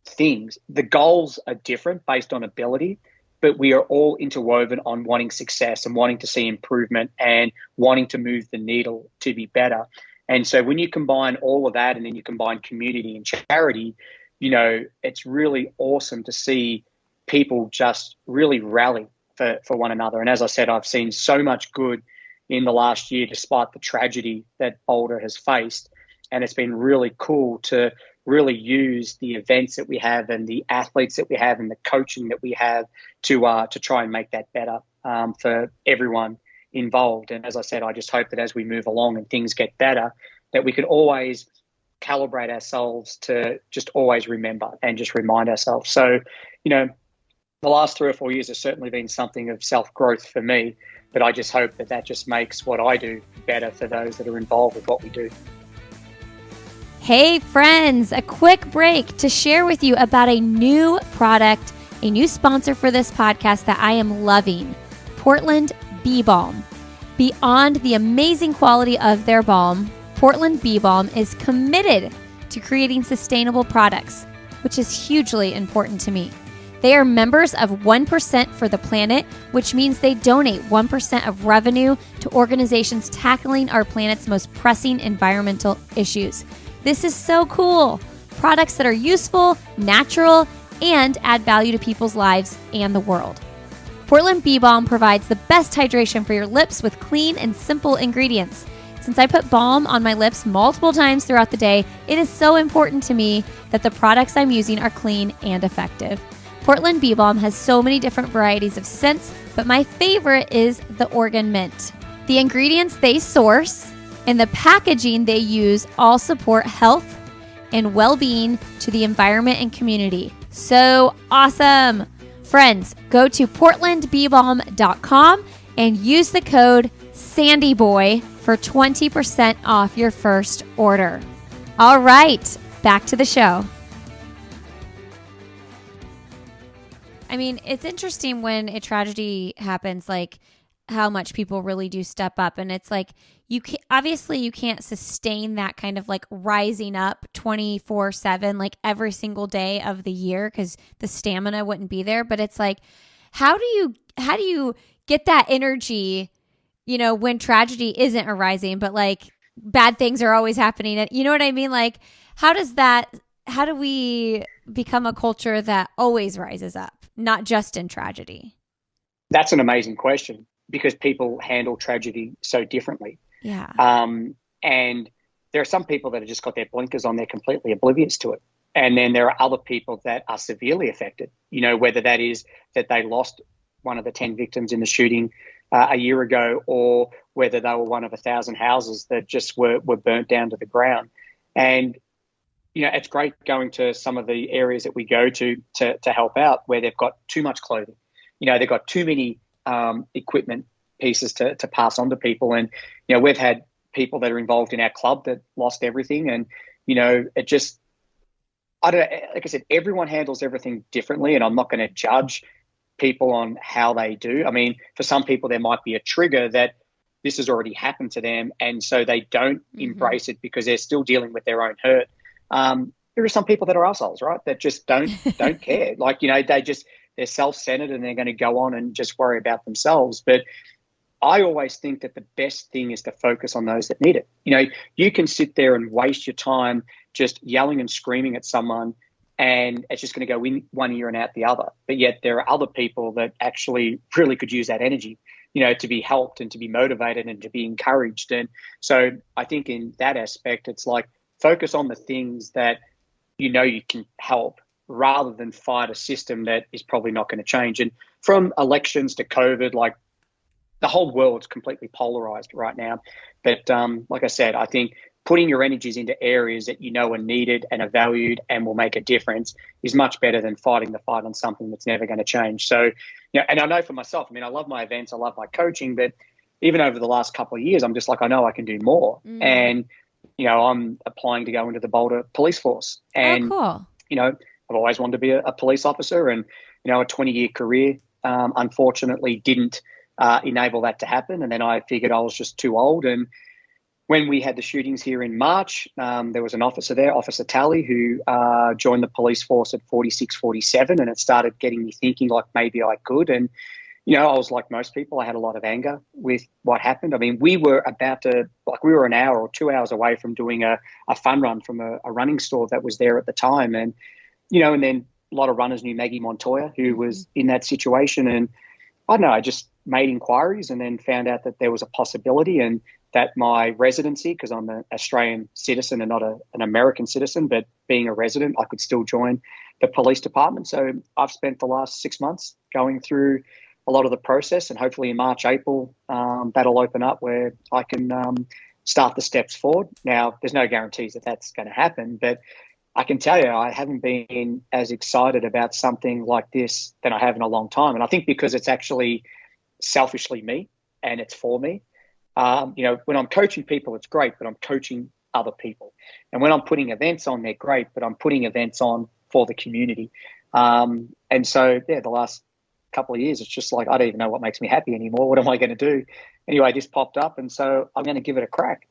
things. The goals are different based on ability, but we are all interwoven on wanting success and wanting to see improvement and wanting to move the needle to be better. And so when you combine all of that and then you combine community and charity, it's really awesome to see people just really rally for one another. And as I said, I've seen so much good in the last year, despite the tragedy that Boulder has faced. And it's been really cool to really use the events that we have and the athletes that we have and the coaching that we have to try and make that better for everyone involved. And as I said, I just hope that as we move along and things get better, that we can always calibrate ourselves to just always remember and just remind ourselves. So, the last 3 or 4 years has certainly been something of self-growth for me, but I just hope that just makes what I do better for those that are involved with what we do. Hey friends, a quick break to share with you about a new product, a new sponsor for this podcast that I am loving, Portland Bee Balm. Beyond the amazing quality of their balm, Portland Bee Balm is committed to creating sustainable products, which is hugely important to me. They are members of 1% for the Planet, which means they donate 1% of revenue to organizations tackling our planet's most pressing environmental issues. This is so cool. Products that are useful, natural, and add value to people's lives and the world. Portland Bee Balm provides the best hydration for your lips with clean and simple ingredients. Since I put balm on my lips multiple times throughout the day, it is so important to me that the products I'm using are clean and effective. Portland Bee Balm has so many different varieties of scents, but my favorite is the Oregon Mint. The ingredients they source and the packaging they use all support health and well-being to the environment and community. So awesome! Friends, go to portlandbeebalm.com and use the code SANDYBOY for 20% off your first order. All right, back to the show. I mean, it's interesting when a tragedy happens, like how much people really do step up. And it's like, you can't sustain that kind of like rising up 24/7, like every single day of the year, because the stamina wouldn't be there. But it's like, how do you get that energy, when tragedy isn't arising, but like bad things are always happening? You know what I mean? Like, how do we become a culture that always rises up? not just in tragedy? That's an amazing question because people handle tragedy so differently. Yeah. And there are some people that have just got their blinkers on, they're completely oblivious to it. And then there are other people that are severely affected, whether that is that they lost one of the 10 victims in the shooting a year ago, or whether they were one of 1,000 houses that just were burnt down to the ground. And, it's great going to some of the areas that we go to help out where they've got too much clothing. They've got too many equipment pieces to pass on to people. And, we've had people that are involved in our club that lost everything. And, it just, I don't know, like I said, everyone handles everything differently, and I'm not going to judge people on how they do. I mean, for some people, there might be a trigger that this has already happened to them, and so they don't embrace it because they're still dealing with their own hurt. There are some people that are assholes, right? That just don't care. Like, they're self-centered and they're going to go on and just worry about themselves. But I always think that the best thing is to focus on those that need it. You can sit there and waste your time just yelling and screaming at someone, and it's just going to go in one ear and out the other. But yet there are other people that actually really could use that energy, to be helped and to be motivated and to be encouraged. And so I think in that aspect, it's like focus on the things that you can help, rather than fight a system that is probably not going to change. And from elections to COVID, like, the whole world's completely polarized right now. But like I said, I think putting your energies into areas that are needed and are valued and will make a difference is much better than fighting the fight on something that's never going to change. So, and I know for myself, I love my events, I love my coaching, but even over the last couple of years, I'm just like, I know I can do more. And, I'm applying to go into the Boulder police force. And, cool. I've always wanted to be a police officer, and, a 20-year career, unfortunately didn't enable that to happen. And then I figured I was just too old. And when we had the shootings here in March, there was an officer there, Officer Talley, who joined the police force at 46, 47. And it started getting me thinking like maybe I could. And, I was like most people, I had a lot of anger with what happened. I mean, we were an hour or 2 hours away from doing a fun run from a running store that was there at the time. And, and then a lot of runners knew Maggie Montoya, who was in that situation. And I don't know, I just made inquiries and then found out that there was a possibility, and that my residency, because I'm an Australian citizen and not an American citizen, but being a resident, I could still join the police department. So I've spent the last 6 months going through a lot of the process, and hopefully in March, April, that'll open up where I can start the steps forward. Now, there's no guarantees that that's going to happen, but I can tell you I haven't been as excited about something like this than I have in a long time. And I think because it's actually selfishly me and it's for me. When I'm coaching people, it's great, but I'm coaching other people. And when I'm putting events on, they're great, but I'm putting events on for the community. And so, the last couple of years, it's just like, I don't even know what makes me happy anymore. What am I going to do? Anyway, this popped up, and so I'm going to give it a crack.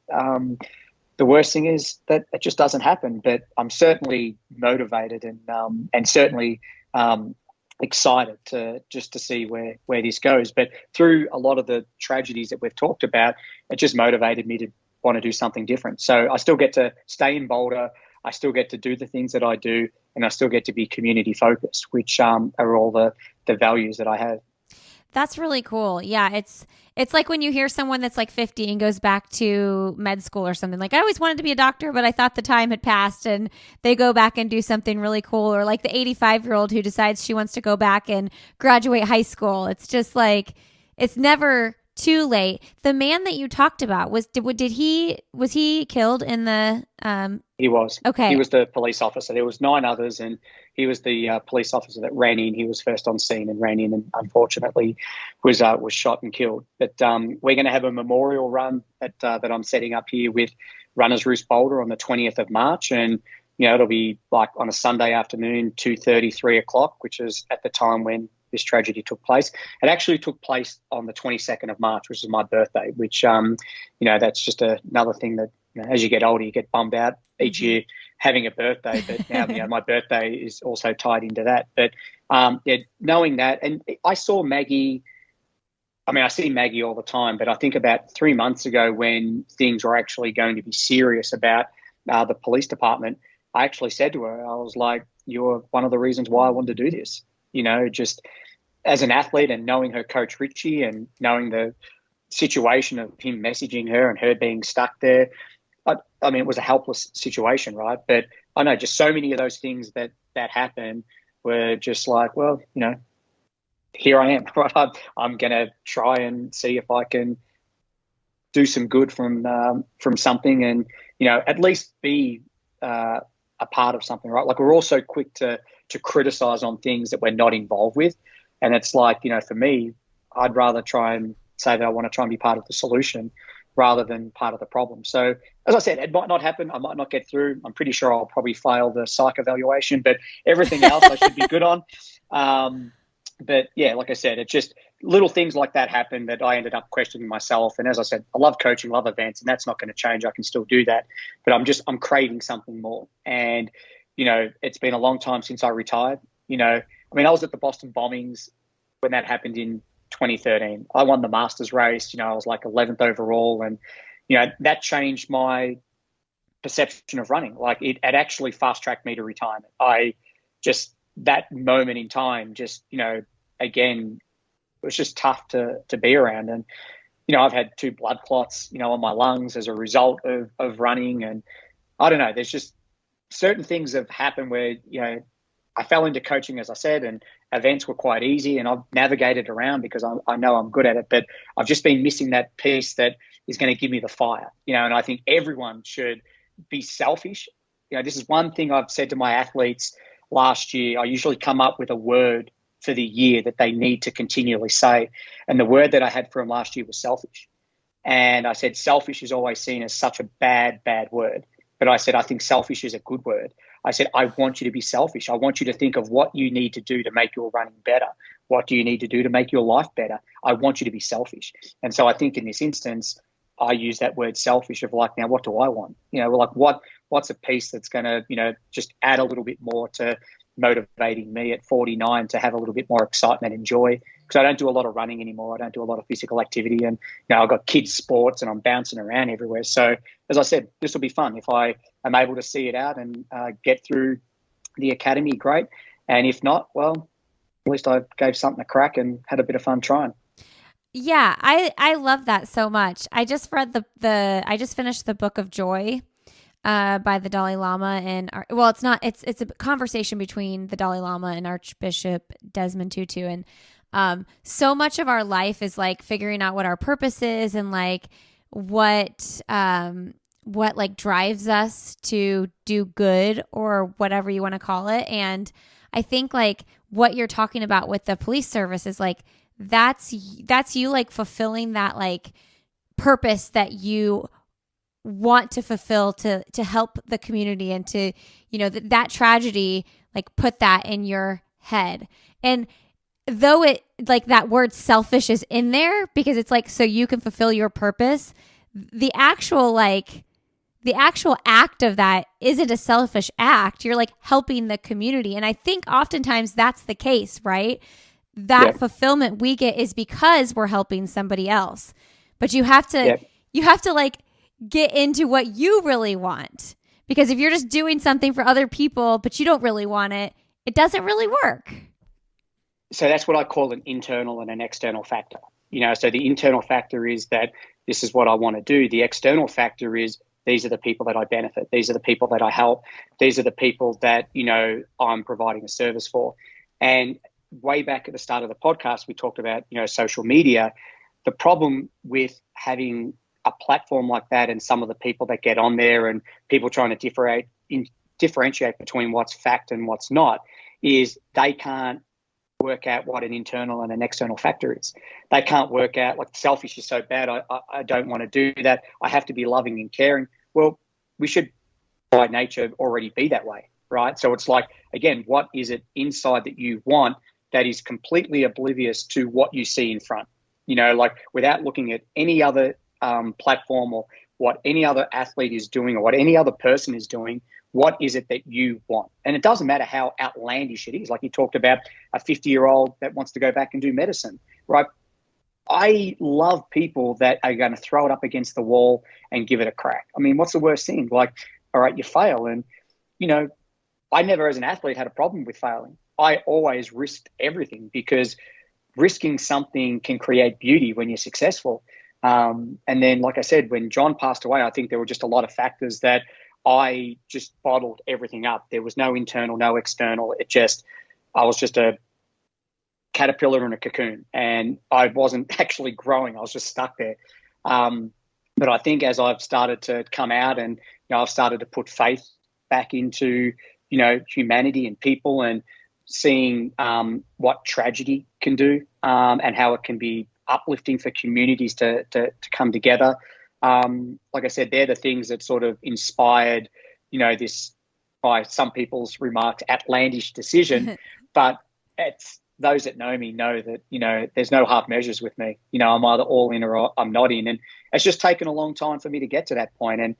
The worst thing is that it just doesn't happen, but I'm certainly motivated and certainly excited to see where this goes. But through a lot of the tragedies that we've talked about, it just motivated me to want to do something different. So I still get to stay in Boulder. I still get to do the things that I do, and I still get to be community focused, which are all the values that I have. That's really cool. Yeah, it's like when you hear someone that's like 50 and goes back to med school or something. Like, I always wanted to be a doctor, but I thought the time had passed, and they go back and do something really cool. Or like the 85-year-old who decides she wants to go back and graduate high school. It's just like, it's never too late. The man that you talked about, was he killed in the He was. Okay. He was the police officer. There was 9 others, and he was the police officer that ran in. He was first on scene and ran in, and unfortunately was shot and killed. But we're going to have a memorial run that I'm setting up here with Runners Roost Boulder on the 20th of March, and it'll be like on a Sunday afternoon, 2:30, 3 o'clock, which is at the time when this tragedy took place. It actually took place on the 22nd of March, which is my birthday, which, that's just another thing that, as you get older, you get bummed out each year having a birthday. But now, my birthday is also tied into that. But knowing that, and I saw Maggie, I see Maggie all the time, but I think about 3 months ago when things were actually going to be serious about the police department, I actually said to her, I was like, you're one of the reasons why I wanted to do this. just as an athlete and knowing her coach Richie and knowing the situation of him messaging her and her being stuck there. I mean, it was a helpless situation, right? But I know just so many of those things that happened were just like, well, here I am. Right? I'm going to try and see if I can do some good from something, and at least be a part of something, right? Like, we're also quick to criticize on things that we're not involved with, and it's like, for me, I'd rather try and say that I want to try and be part of the solution rather than part of the problem. So, as I said, it might not happen. I might not get through. I'm pretty sure I'll probably fail the psych evaluation, but everything else I should be good on. But yeah, like I said, it's just little things like that happen that I ended up questioning myself. And as I said, I love coaching, love events, and that's not going to change. I can still do that, but I'm craving something more. And, it's been a long time since I retired. I mean, I was at the Boston bombings when that happened in 2013. I won the Masters race. I was like 11th overall, and that changed my perception of running. Like, it actually fast tracked me to retirement. That moment in time, again, it was just tough to be around. And I've had 2 blood clots on my lungs as a result of running. And I don't know, there's just certain things have happened where I fell into coaching, as I said, and events were quite easy, and I've navigated around because I know I'm good at it, but I've just been missing that piece that is going to give me the fire, and I think everyone should be selfish. This is one thing I've said to my athletes last year. I usually come up with a word for the year that they need to continually say, and the word that I had for them last year was selfish. And I said, selfish is always seen as such a bad word, but I said, I think selfish is a good word. I said, I want you to be selfish. I want you to think of what you need to do to make your running better. What do you need to do to make your life better? I want you to be selfish. And so I think in this instance, I use that word selfish of like, now what do I want? Like what's a piece that's going to, just add a little bit more to motivating me at 49 to have a little bit more excitement and joy, because I don't do a lot of running anymore. I don't do a lot of physical activity, and I've got kids sports and I'm bouncing around everywhere. So as I said, this will be fun. If I am able to see it out and get through the academy, great. And if not, well, at least I gave something a crack and had a bit of fun trying. Yeah, I love that so much. I just read I just finished the Book of Joy by the Dalai Lama, and it's a conversation between the Dalai Lama and Archbishop Desmond Tutu, and so much of our life is like figuring out what our purpose is and like what like drives us to do good or whatever you want to call it. And I think like what you're talking about with the police service is like that's you like fulfilling that like purpose that you want to fulfill to help the community, and to that tragedy, like put that in your head. And though it like that word selfish is in there because it's like so you can fulfill your purpose, the actual act of that isn't a selfish act. You're like helping the community, and I think oftentimes that's the case, right? That fulfillment we get is because we're helping somebody else. But you have to like get into what you really want, because if you're just doing something for other people but you don't really want it, it doesn't really work. So that's what I call an internal and an external factor. So the internal factor is that this is what I want to do. The external factor is these are the people that I benefit. These are the people that I help. These are the people that I'm providing a service for. And way back at the start of the podcast, we talked about social media. The problem with having a platform like that and some of the people that get on there and people trying to differentiate between what's fact and what's not is they can't work out what an internal and an external factor is. They can't work out, like, selfish is so bad, I don't want to do that. I have to be loving and caring. Well, we should by nature already be that way, right? So it's like, again, what is it inside that you want that is completely oblivious to what you see in front? Like without looking at any other platform or what any other athlete is doing or what any other person is doing, what is it that you want? And it doesn't matter how outlandish it is. Like you talked about a 50-year-old that wants to go back and do medicine, right? I love people that are going to throw it up against the wall and give it a crack. I mean, what's the worst thing? Like, all right, you fail. And, I never as an athlete had a problem with failing. I always risked everything, because risking something can create beauty when you're successful. And then, like I said, when Jon passed away, I think there were just a lot of factors that I just bottled everything up. There was no internal, no external. I was just a caterpillar in a cocoon, and I wasn't actually growing. I was just stuck there. But I think as I've started to come out, and I've started to put faith back into humanity and people, and seeing what tragedy can do, and how it can be uplifting for communities to come together. Like I said, they're the things that sort of inspired this, by some people's remarks, outlandish decision. But it's those that know me know that there's no half measures with me. I'm either all in or I'm not in, and it's just taken a long time for me to get to that point. And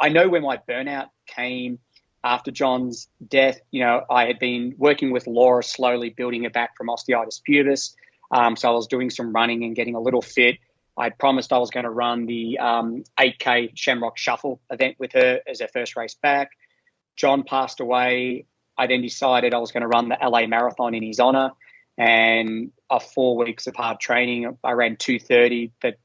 I know where my burnout came after Jon's death. I had been working with Laura, slowly building her back from osteitis pubis. So I was doing some running and getting a little fit. I promised I was going to run the 8K Shamrock Shuffle event with her as her first race back. Jon passed away. I then decided I was going to run the LA Marathon in his honor. And 4 weeks of hard training, I ran 2:30, that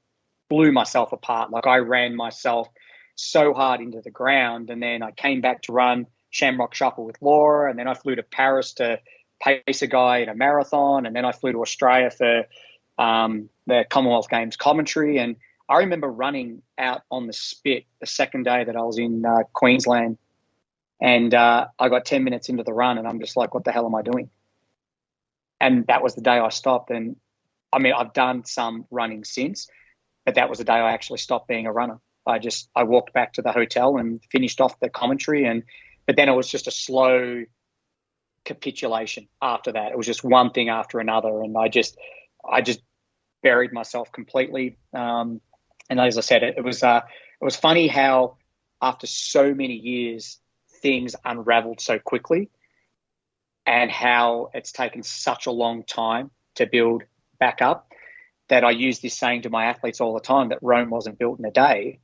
blew myself apart. Like, I ran myself so hard into the ground. And then I came back to run Shamrock Shuffle with Laura. And then I flew to Paris to pace a guy in a marathon. And then I flew to Australia for the Commonwealth Games commentary. And I remember running out on the spit the second day that I was in Queensland. And I got 10 minutes into the run, and I'm just like, what the hell am I doing? And that was the day I stopped. And I mean, I've done some running since, but that was the day I actually stopped being a runner. I walked back to the hotel and finished off the commentary. But then it was just a slow capitulation after that. It was just one thing after another. And I just buried myself completely. And as I said, it was funny how after so many years, things unraveled so quickly, and how it's taken such a long time to build back up, that I use this saying to my athletes all the time, that Rome wasn't built in a day,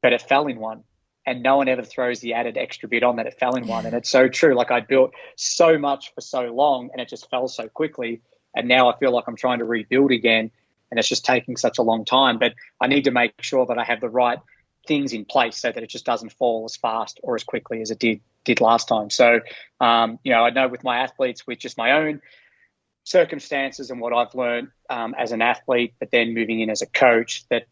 but it fell in one. And no one ever throws the added extra bit on that it fell in one. And it's so true. Like, I built so much for so long, and it just fell so quickly. And now I feel like I'm trying to rebuild again, and it's just taking such a long time. But I need to make sure that I have the right things in place so that it just doesn't fall as fast or as quickly as it did last time. So, I know with my athletes, with just my own circumstances and what I've learned as an athlete, but then moving in as a coach, that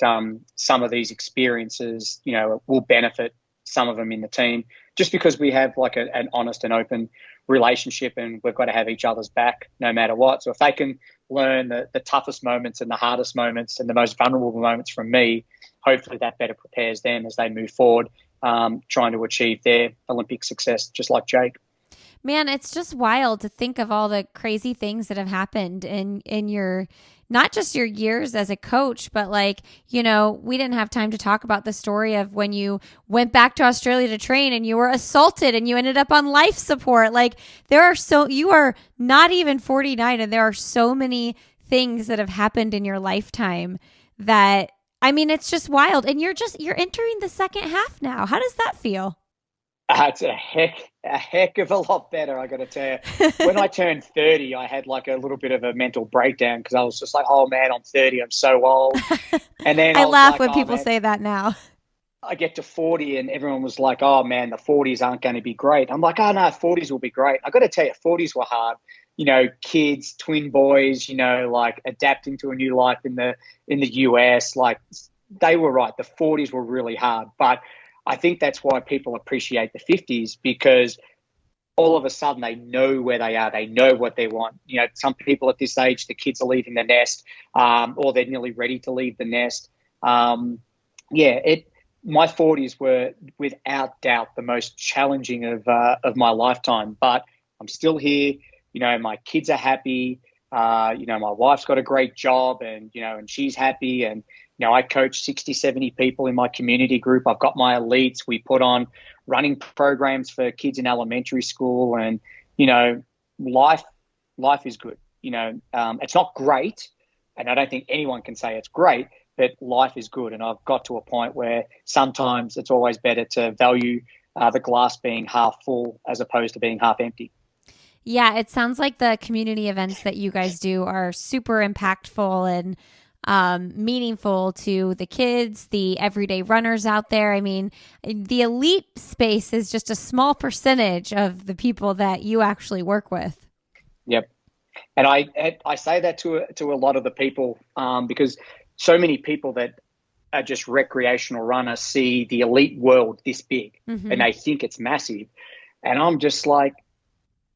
some of these experiences, will benefit some of them in the team, just because we have like an honest and open relationship, and we've got to have each other's back no matter what. So if they can learn the toughest moments and the hardest moments and the most vulnerable moments from me, hopefully that better prepares them as they move forward, trying to achieve their Olympic success, just like Jake. Man, it's just wild to think of all the crazy things that have happened in your, not just your years as a coach, but we didn't have time to talk about the story of when you went back to Australia to train and you were assaulted and you ended up on life support. You are not even 49, and there are so many things that have happened in your lifetime that, I mean, it's just wild. And you're entering the second half now. How does that feel? It's a heck of a lot better, I got to tell you. When I turned 30, I had like a little bit of a mental breakdown, because I was just like, oh man, I'm 30, I'm so old. And then I laugh when people say that now. I get to 40 and everyone was like, oh man, the 40s aren't going to be great. I'm like, oh no, 40s will be great. I got to tell you, 40s were hard. Kids, twin boys, like adapting to a new life in the US, like they were right. The 40s were really hard, but I think that's why people appreciate the 50s, because all of a sudden they know where they are. They know what they want. Some people at this age, the kids are leaving the nest, or they're nearly ready to leave the nest. My 40s were without doubt the most challenging of my lifetime, but I'm still here. My kids are happy. My wife's got a great job, and she's happy. And, I coach 60, 70 people in my community group. I've got my elites. We put on running programs for kids in elementary school, and, life is good. It's not great, and I don't think anyone can say it's great, but life is good. And I've got to a point where sometimes it's always better to value the glass being half full as opposed to being half empty. Yeah, it sounds like the community events that you guys do are super impactful and meaningful to the kids, the everyday runners out there. I mean, the elite space is just a small percentage of the people that you actually work with. Yep. And I say that to a lot of the people because so many people that are just recreational runners see the elite world this big and Mm-hmm. they think it's massive. And I'm just like,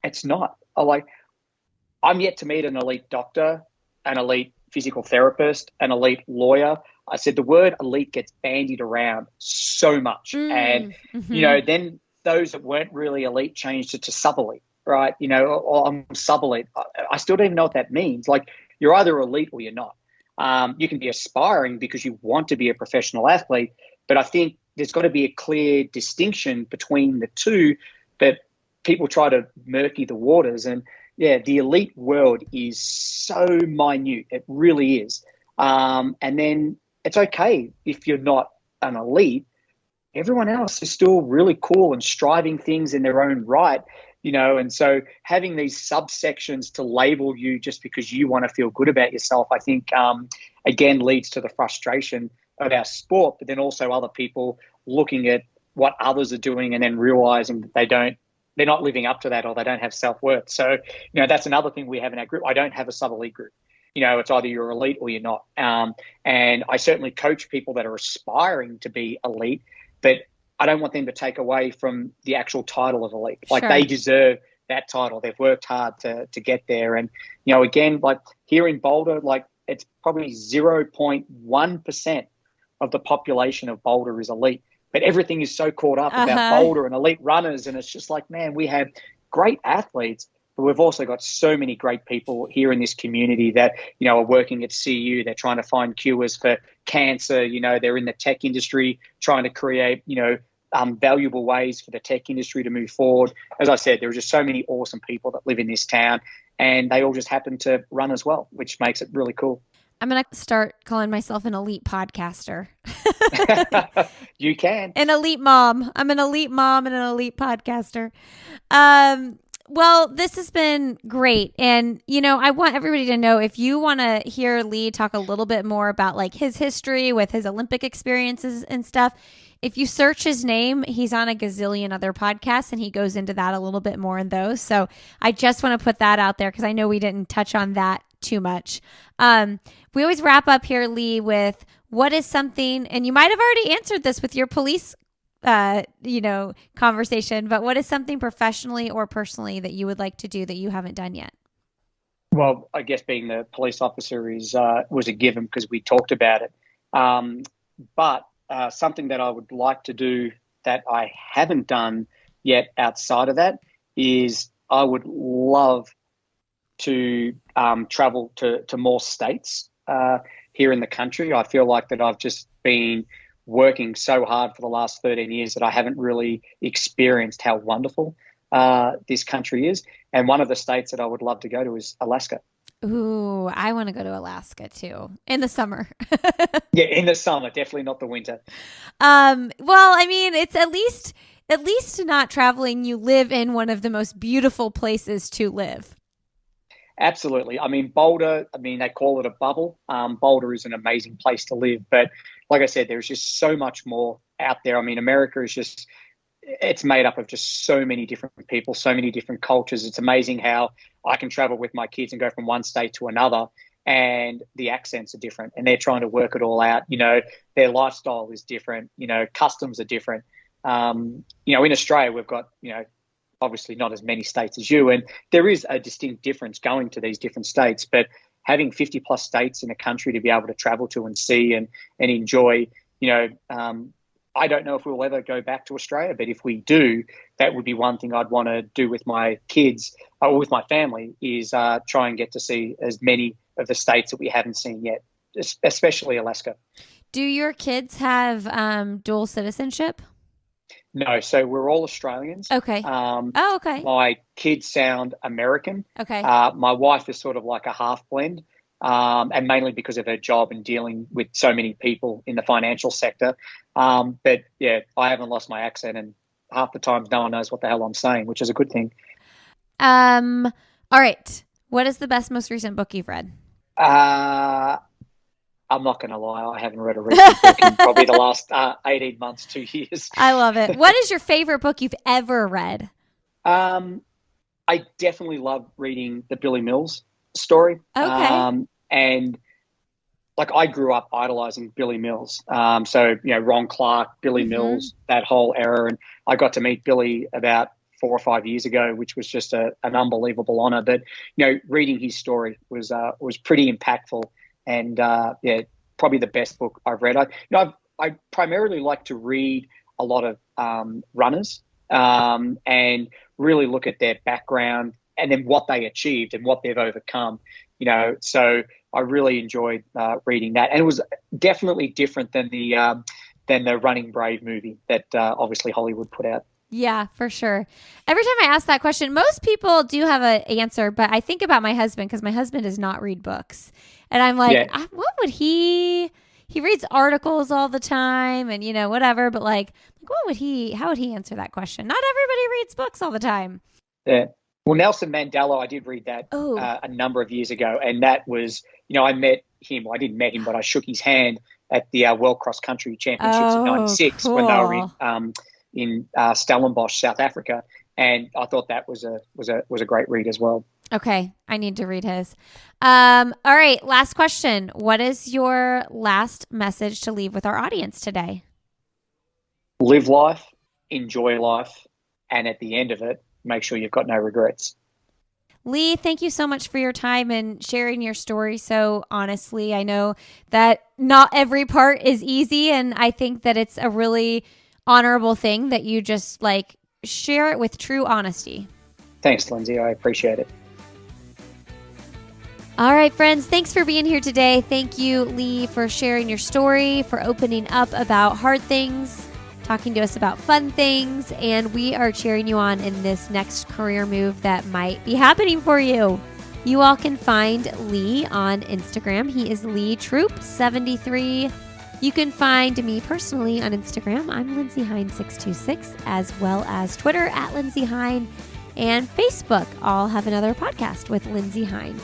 it's not. I'm yet to meet an elite doctor, an elite physical therapist, an elite lawyer. I said the word elite gets bandied around so much. And, Mm-hmm. then those that weren't really elite changed it to sub-elite, right? Or I'm sub-elite. I still don't even know what that means. Like, you're either elite or you're not. You can be aspiring because you want to be a professional athlete, but I think there's got to be a clear distinction between the two that people try to murky the waters. And yeah, the elite world is so minute. It really is. And then it's okay if you're not an elite. Everyone else is still really cool and striving things in their own right, and so having these subsections to label you just because you want to feel good about yourself, I think, again, leads to the frustration of our sport, but then also other people looking at what others are doing and then realizing that they're not living up to that, or they don't have self-worth. So, that's another thing we have in our group. I don't have a sub-elite group. It's either you're elite or you're not. And I certainly coach people that are aspiring to be elite, but I don't want them to take away from the actual title of elite. Like, Sure. they deserve that title. They've worked hard to get there. And, again, like here in Boulder, like it's probably 0.1% of the population of Boulder is elite. But everything is so caught up about Uh-huh. Boulder and elite runners. And it's just like, man, we have great athletes, but we've also got so many great people here in this community that, are working at CU. They're trying to find cures for cancer. They're in the tech industry trying to create, valuable ways for the tech industry to move forward. As I said, there are just so many awesome people that live in this town, and they all just happen to run as well, which makes it really cool. I'm going to start calling myself an elite podcaster. You can. An elite mom. I'm an elite mom and an elite podcaster. Um, well, this has been great. And, I want everybody to know, if you want to hear Lee talk a little bit more about like his history with his Olympic experiences and stuff, if you search his name, he's on a gazillion other podcasts and he goes into that a little bit more in those. So I just want to put that out there because I know we didn't touch on that too much. We always wrap up here, Lee, with what is something, and you might have already answered this with your police conversation, but what is something professionally or personally that you would like to do that you haven't done yet? Well, I guess being the police officer was a given because we talked about it. But something that I would like to do that I haven't done yet outside of that is I would love to travel to more states here in the country. I feel like that I've just been working so hard for the last 13 years that I haven't really experienced how wonderful this country is. And one of the states that I would love to go to is Alaska. Ooh, I want to go to Alaska too in the summer. Yeah, in the summer, definitely not the winter. Well, I mean, it's at least not traveling. You live in one of the most beautiful places to live. Absolutely. I mean, Boulder, they call it a bubble. Boulder is an amazing place to live. But like I said, there's just so much more out there. I mean, America is just, it's made up of just so many different people, so many different cultures. It's amazing how I can travel with my kids and go from one state to another, and the accents are different and they're trying to work it all out. Their lifestyle is different, customs are different. In Australia, we've got, obviously not as many states as you, and there is a distinct difference going to these different states, but having 50 plus states in a country to be able to travel to and see and enjoy, I don't know if we'll ever go back to Australia, but if we do, that would be one thing I'd want to do with my kids or with my family is try and get to see as many of the states that we haven't seen yet, especially Alaska. Do your kids have dual citizenship? No, so we're all Australians. Okay. Oh, okay. My kids sound American. Okay. My wife is sort of like a half blend, and mainly because of her job and dealing with so many people in the financial sector. But yeah, I haven't lost my accent, and half the times no one knows what the hell I'm saying, which is a good thing. All right. What is the best, most recent book you've read? I'm not going to lie. I haven't read a recent book in probably the last 18 months, 2 years. I love it. What is your favorite book you've ever read? I definitely love reading the Billy Mills story. Okay. And like I grew up idolizing Billy Mills. So, Ron Clark, Billy Mills, that whole era. And I got to meet Billy about 4 or 5 years ago, which was just an unbelievable honor. But, reading his story was pretty impactful and, probably the best book I've read. I primarily like to read a lot of runners and really look at their background and then what they achieved and what they've overcome. So I really enjoyed reading that, and it was definitely different than the Running Brave movie that obviously Hollywood put out. Yeah, for sure. Every time I ask that question, most people do have an answer, but I think about my husband because my husband does not read books, and I'm like, what would he reads articles all the time and whatever, but like how would he answer that question? Not everybody reads books all the time. Yeah. Well, Nelson Mandela, I did read that a number of years ago, and that was, I met him. Well, I didn't met him, but I shook his hand at the World Cross Country Championships in '96 when they were in Stellenbosch, South Africa, and I thought that was a great read as well. Okay, I need to read his. All right, last question. What is your last message to leave with our audience today? Live life, enjoy life, and at the end of it, make sure you've got no regrets. Lee, thank you so much for your time and sharing your story so honestly. I know that not every part is easy, and I think that it's a really honorable thing that you just share it with true honesty. Thanks, Lindsay. I appreciate it. All right, friends, thanks for being here today. Thank you, Lee, for sharing your story, for opening up about hard things, talking to us about fun things, and we are cheering you on in this next career move that might be happening for you. You all can find Lee on Instagram. He is LeeTroop73. You can find me personally on Instagram. I'm Lindsay Hine626, as well as Twitter at Lindsay Hine, and Facebook. All have another podcast with Lindsay Hine.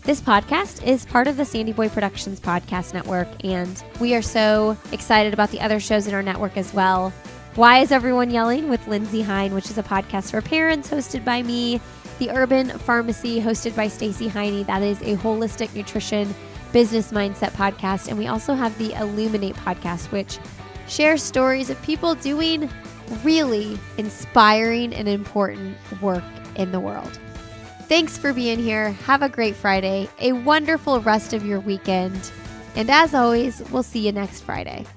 This podcast is part of the Sandy Boy Productions podcast network, and we are so excited about the other shows in our network as well. Why Is Everyone Yelling with Lindsay Hine, which is a podcast for parents hosted by me. The Urban Pharmacy hosted by Stacey Heine. That is a holistic nutrition business mindset podcast. And we also have the Illuminate podcast, which shares stories of people doing really inspiring and important work in the world. Thanks for being here. Have a great Friday, a wonderful rest of your weekend. And as always, we'll see you next Friday.